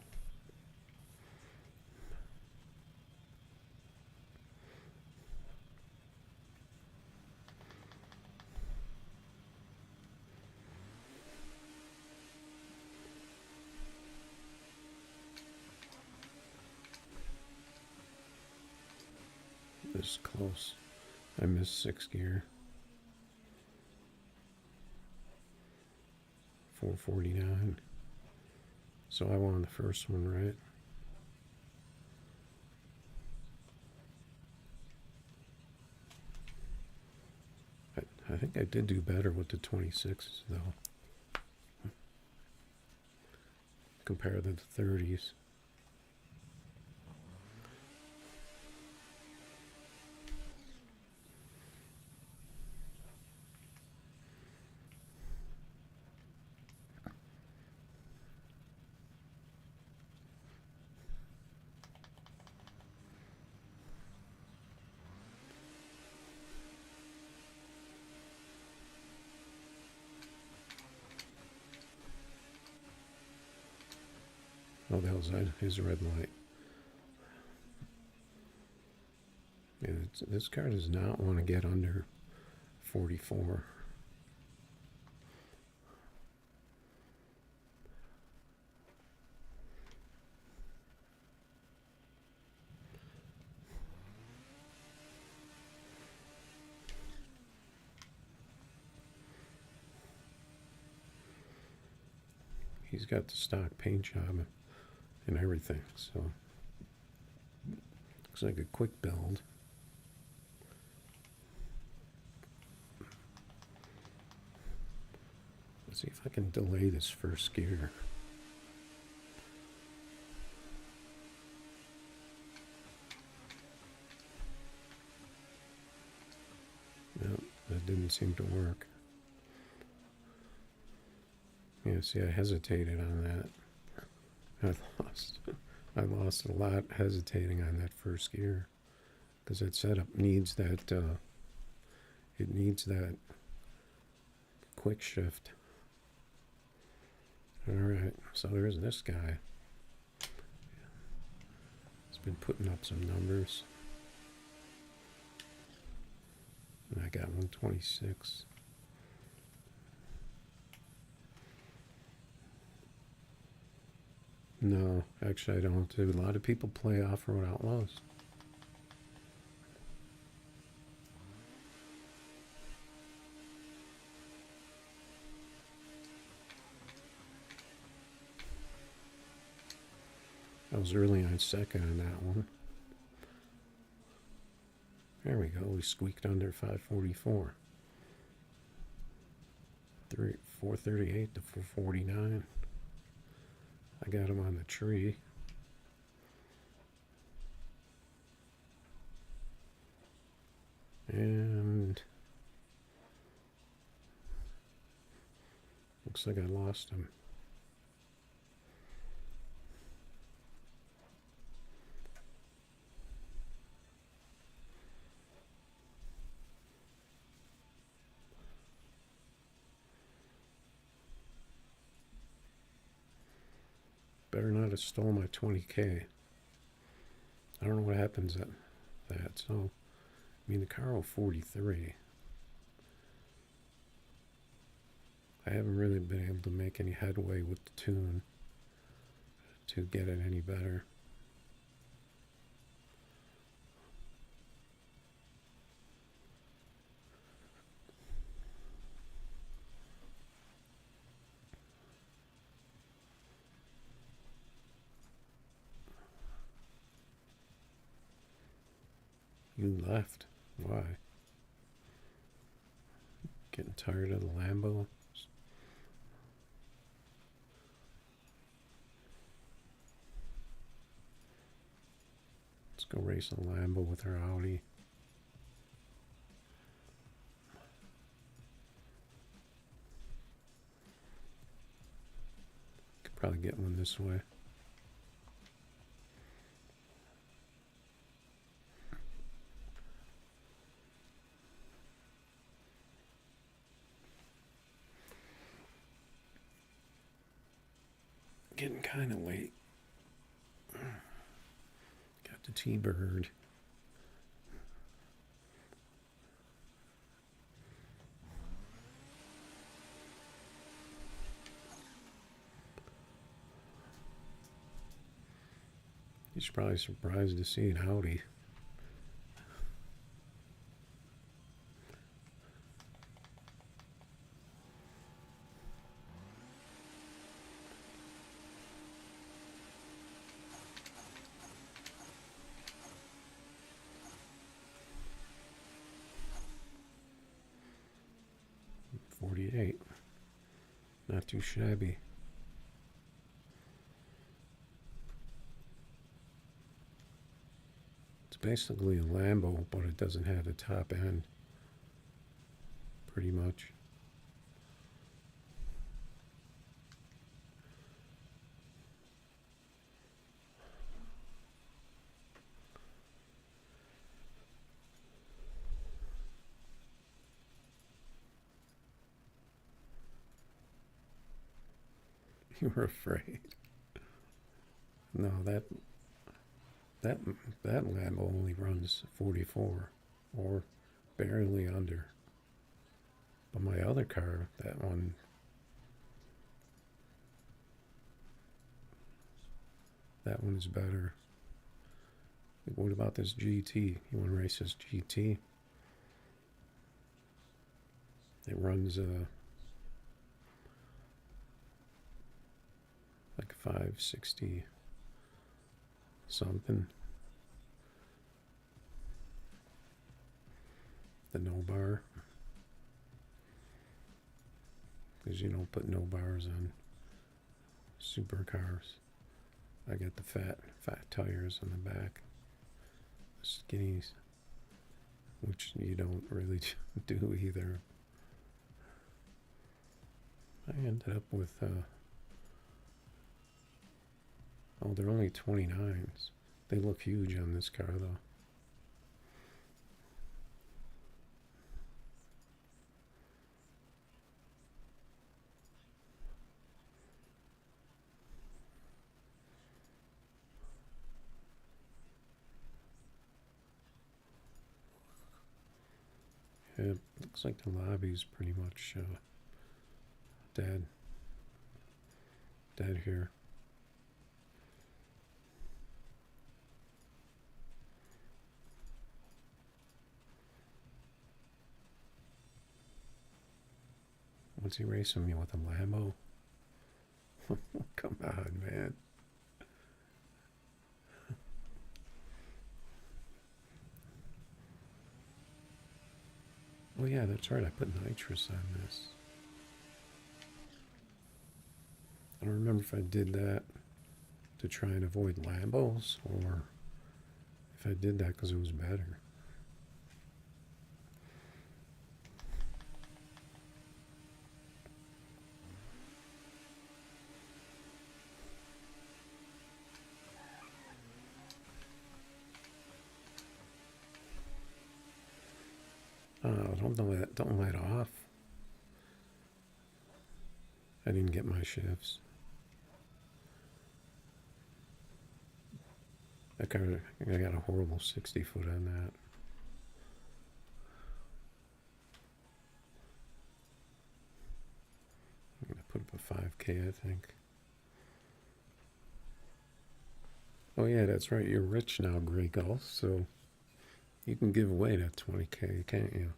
This is close. I missed 6th gear. 449. So I won the first one, right? I think I did do better with the 26s, though, compared to the 30s. Oh, that was his red light. Yeah, this car does not want to get under 44. He's got the stock paint job and everything, so looks like a quick build. Let's see if I can delay this first gear. No, that didn't seem to work. Yeah, see, I hesitated on that. I lost a lot hesitating on that first gear, because that setup needs that. It needs that quick shift. All right, so there's this guy. He's been putting up some numbers, and I got 126. No, actually I don't. A lot of people play Off-Road Outlaws. I was early on second on that one. There we go. We squeaked under 544. 438 to 449. I got him on the tree. And looks like I lost him. Better not have stole my 20K. I don't know what happens at that. So, I mean, the car 43. I haven't really been able to make any headway with the tune to get it any better. You left. Why? Getting tired of the Lambo? Let's go race a Lambo with our Audi. Could probably get one this way. Getting kind of late. Got the T-Bird. He's probably surprised to see an Audi. too shabby. It's basically a Lambo, but it doesn't have the top end, pretty much. You were afraid. No, that that Lambo only runs 44, or barely under. But my other car, that one is better. What about this GT? You want to race this GT? It runs like 560 something. The no bar, because you don't put no bars on supercars. I got the fat tires on the back, skinnies, which you don't really do either. I ended up with oh, they're only 29s. They look huge on this car though. It looks like the lobby's pretty much dead here. What's he racing me with, a Lambo? Come on, man. Oh yeah, that's right, I put nitrous on this. I don't remember if I did that to try and avoid Lambos, or if I did that because it was better. Oh, don't let off. I didn't get my shifts. I got a horrible 60 foot on that. I'm gonna put up a 5K, I think. Oh yeah, that's right. You're rich now, Grey Gulf, so you can give away that 20K, can't you?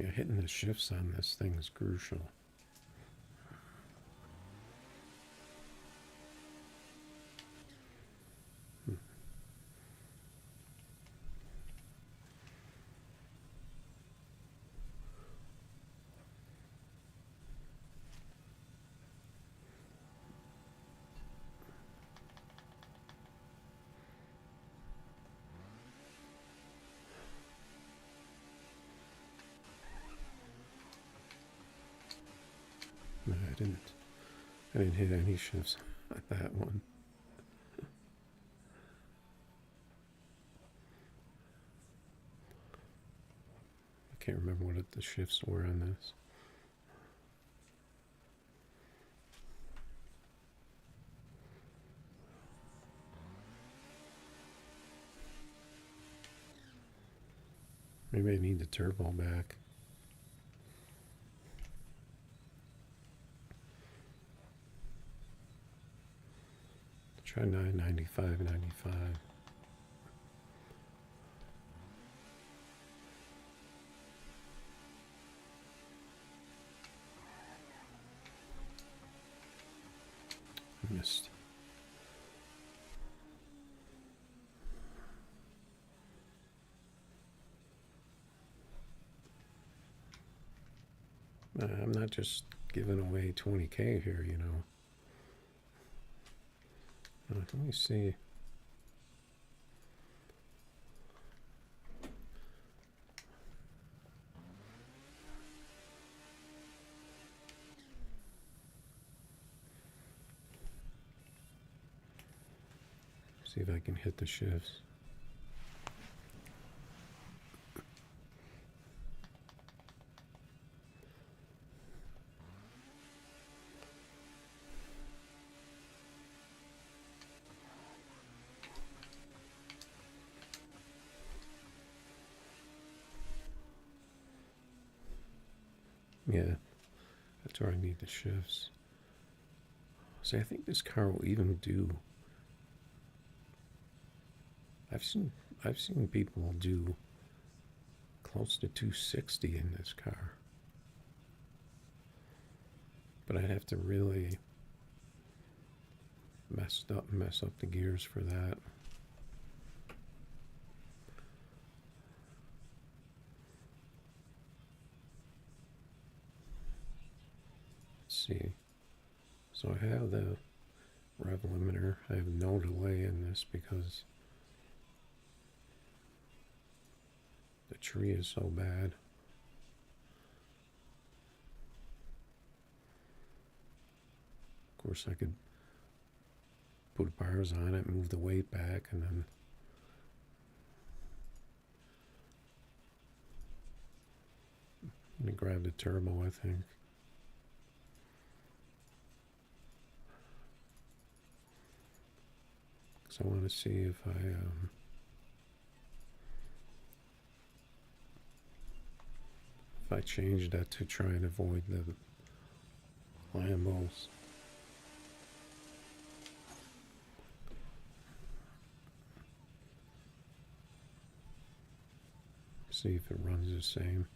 Yeah, hitting the shifts on this thing is crucial. No, I didn't hit any shifts on that one. I can't remember what the shifts were on this. Maybe I need the turbo back. Try 995, 95. Missed. I'm not just giving away 20K here, you know. Let me see. See if I can hit the shifts. Yeah, that's where I need the shifts. See, I think this car will even do. I've seen people do close to 260 in this car, but I'd have to really mess up the gears for that. Let's see. So I have the rev limiter. I have no delay in this because the tree is so bad. Of course, I could put bars on it, move the weight back, and then let me grab the turbo, I think. So I want to see if I change that to try and avoid the Lambos. See if it runs the same.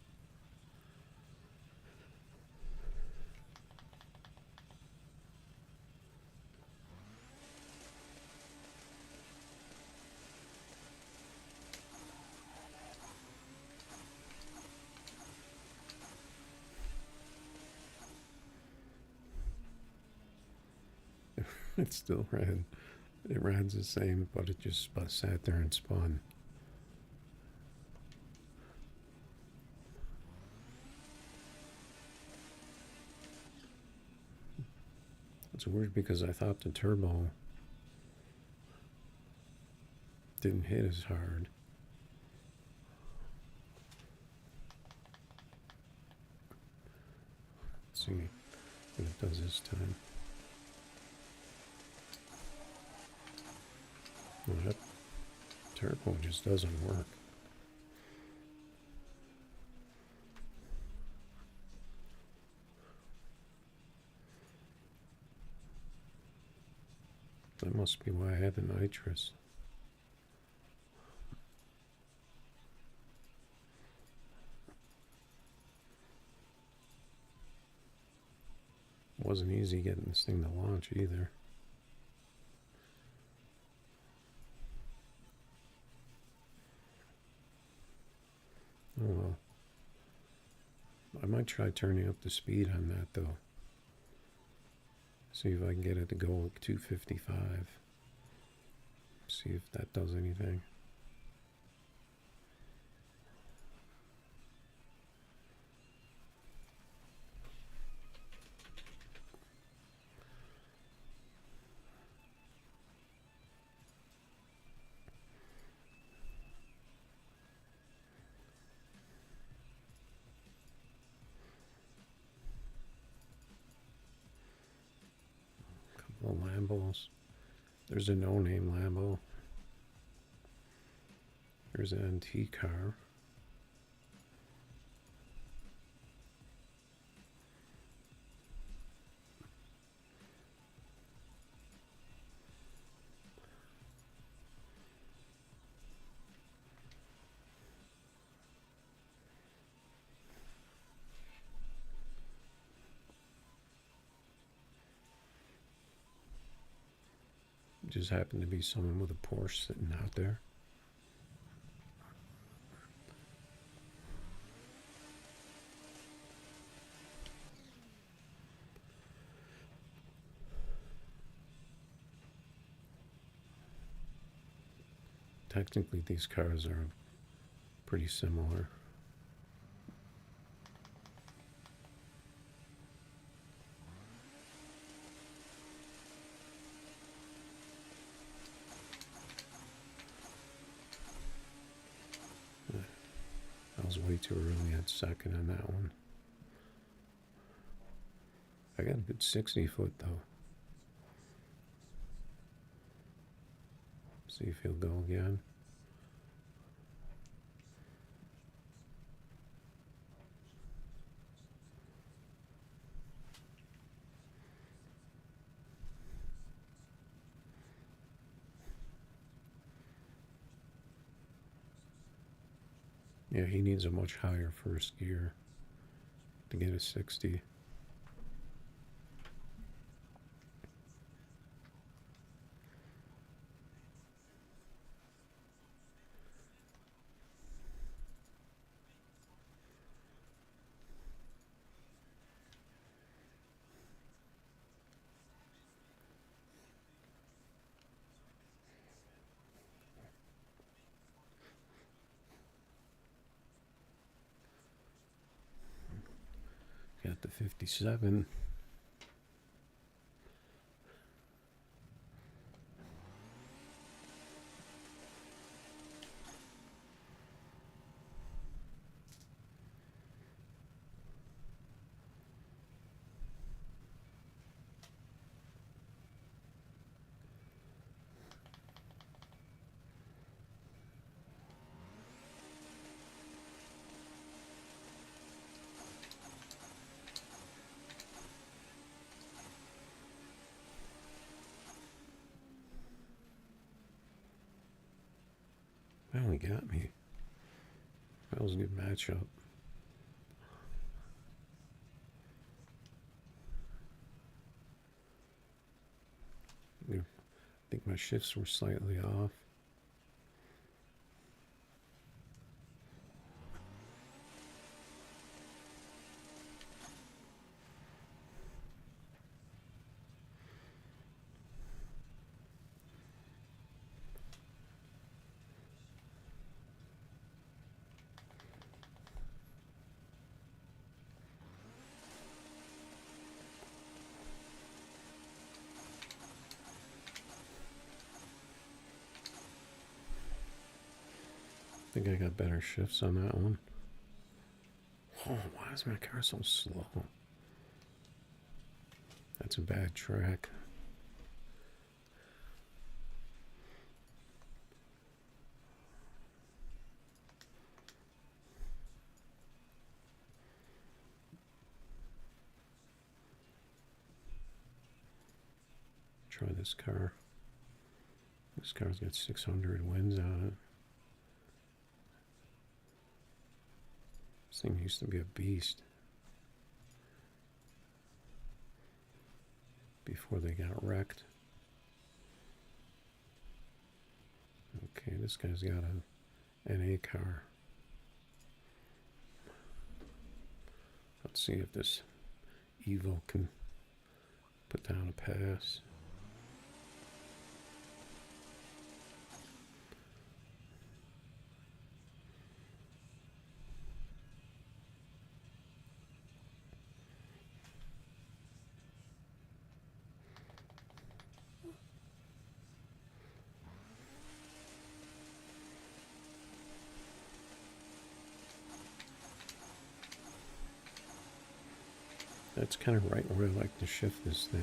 It still ran. It runs the same, but it just sat there and spun. It's weird because I thought the turbo didn't hit as hard. Let's see what it does this time. Well, that turbo just doesn't work. That must be why I had the nitrous. It wasn't easy getting this thing to launch either. Oh well. I might try turning up the speed on that though. See if I can get it to go like 255. See if that does anything. Couple of Lambos. There's a no-name Lambo. There's an NT car. Just happened to be someone with a Porsche sitting out there. Technically, these cars are pretty similar. I was way too early at second on that one. I got a good 60 foot though. See if he'll go again. Yeah, he needs a much higher first gear to get a 60. Got the 57. Well, he got me. That was a good matchup. I think my shifts were slightly off. I think I got better shifts on that one. Oh, why is my car so slow? That's a bad track. Try this car. This car's got 600 wins on it. This thing used to be a beast before they got wrecked. Okay, this guy's got an NA car. Let's see if this Evo can put down a pass. That's kind of right where I like to shift this thing.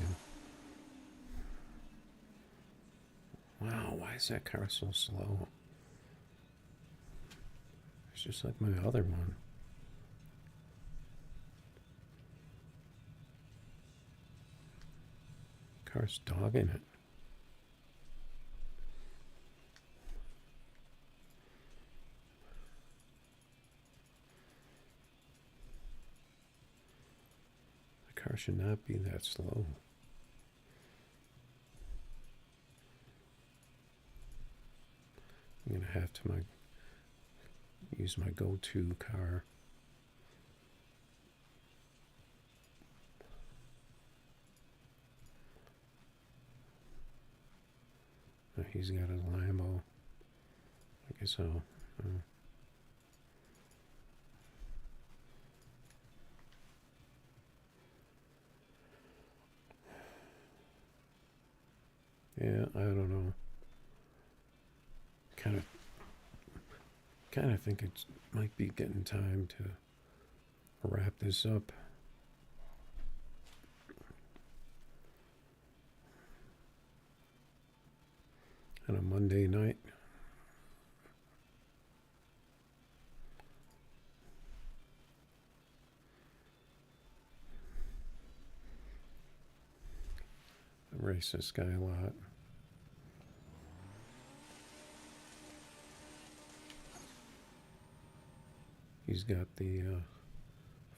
Wow, why is that car so slow? It's just like my other one. Car's dogging it. The car should not be that slow. I'm gonna have to use my go-to car. He's got a Lambo. I guess I'll. Yeah, I don't know. Kind of think it might be getting time to wrap this up. On a Monday night. I race this guy a lot. He's got the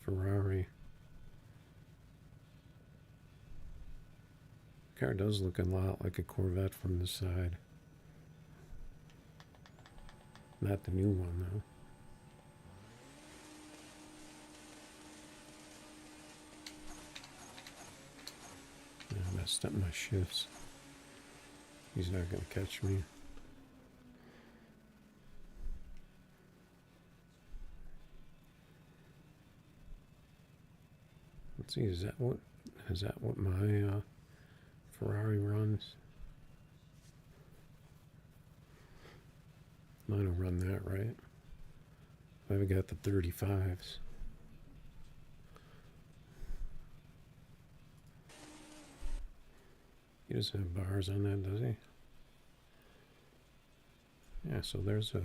Ferrari. The car does look a lot like a Corvette from the side. Not the new one, though. I messed up my shifts. He's not going to catch me. Let's see, is that what my Ferrari runs? Mine will run that, right? I've got the 35s. He doesn't have bars on that, does he? Yeah, so there's a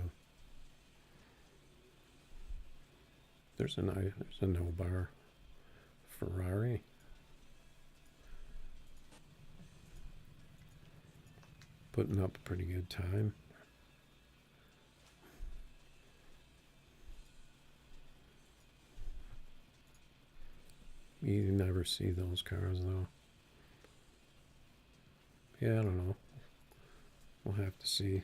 no bar Ferrari. Putting up a pretty good time. You never see those cars though. Yeah, I don't know. We'll have to see.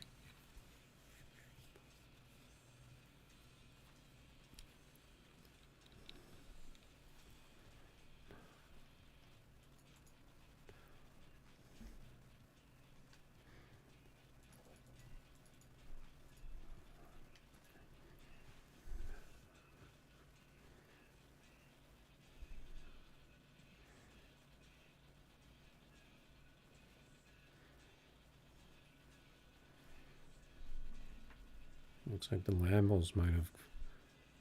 Looks like the Lambos might have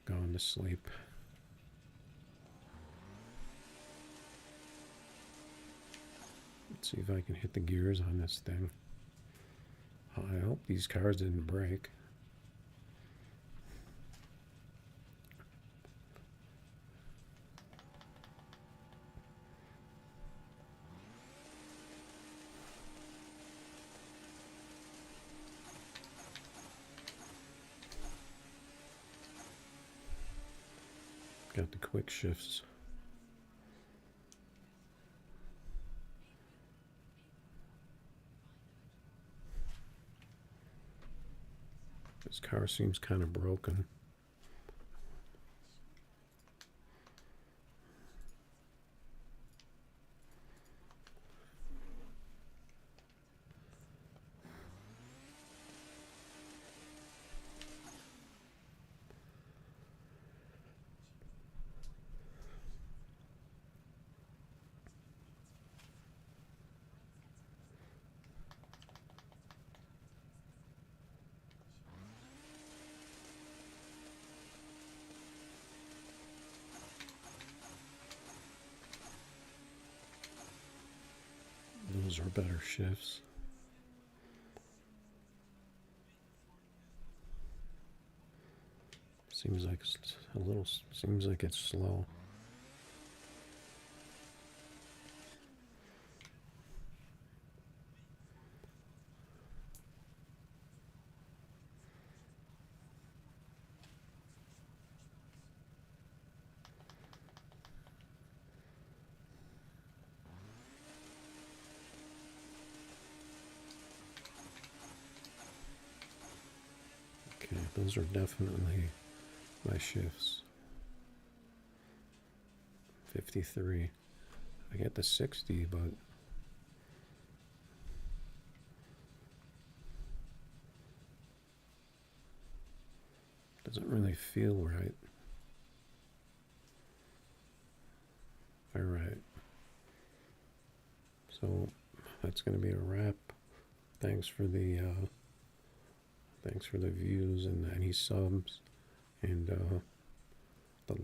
gone to sleep. Let's see if I can hit the gears on this thing. I hope these cars didn't break. Got the quick shifts. This car seems kind of broken. Those are better shifts. Seems like it's slow. those are definitely my shifts. 53. I get the 60, but doesn't really feel right. All right. So that's going to be a wrap. Thanks for the views and any subs and the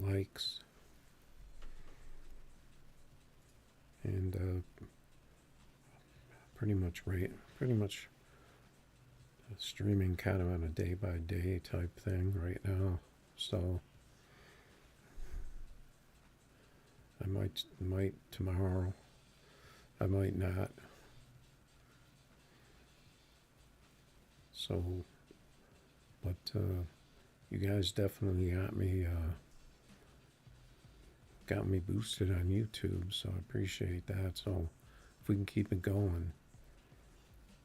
likes. And pretty much streaming kind of on a day by day type thing right now. So I might tomorrow. I might not. So, but you guys definitely got me boosted on YouTube, so I appreciate that. So if we can keep it going,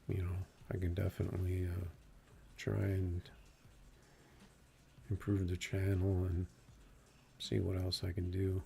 I can definitely try and improve the channel and see what else I can do.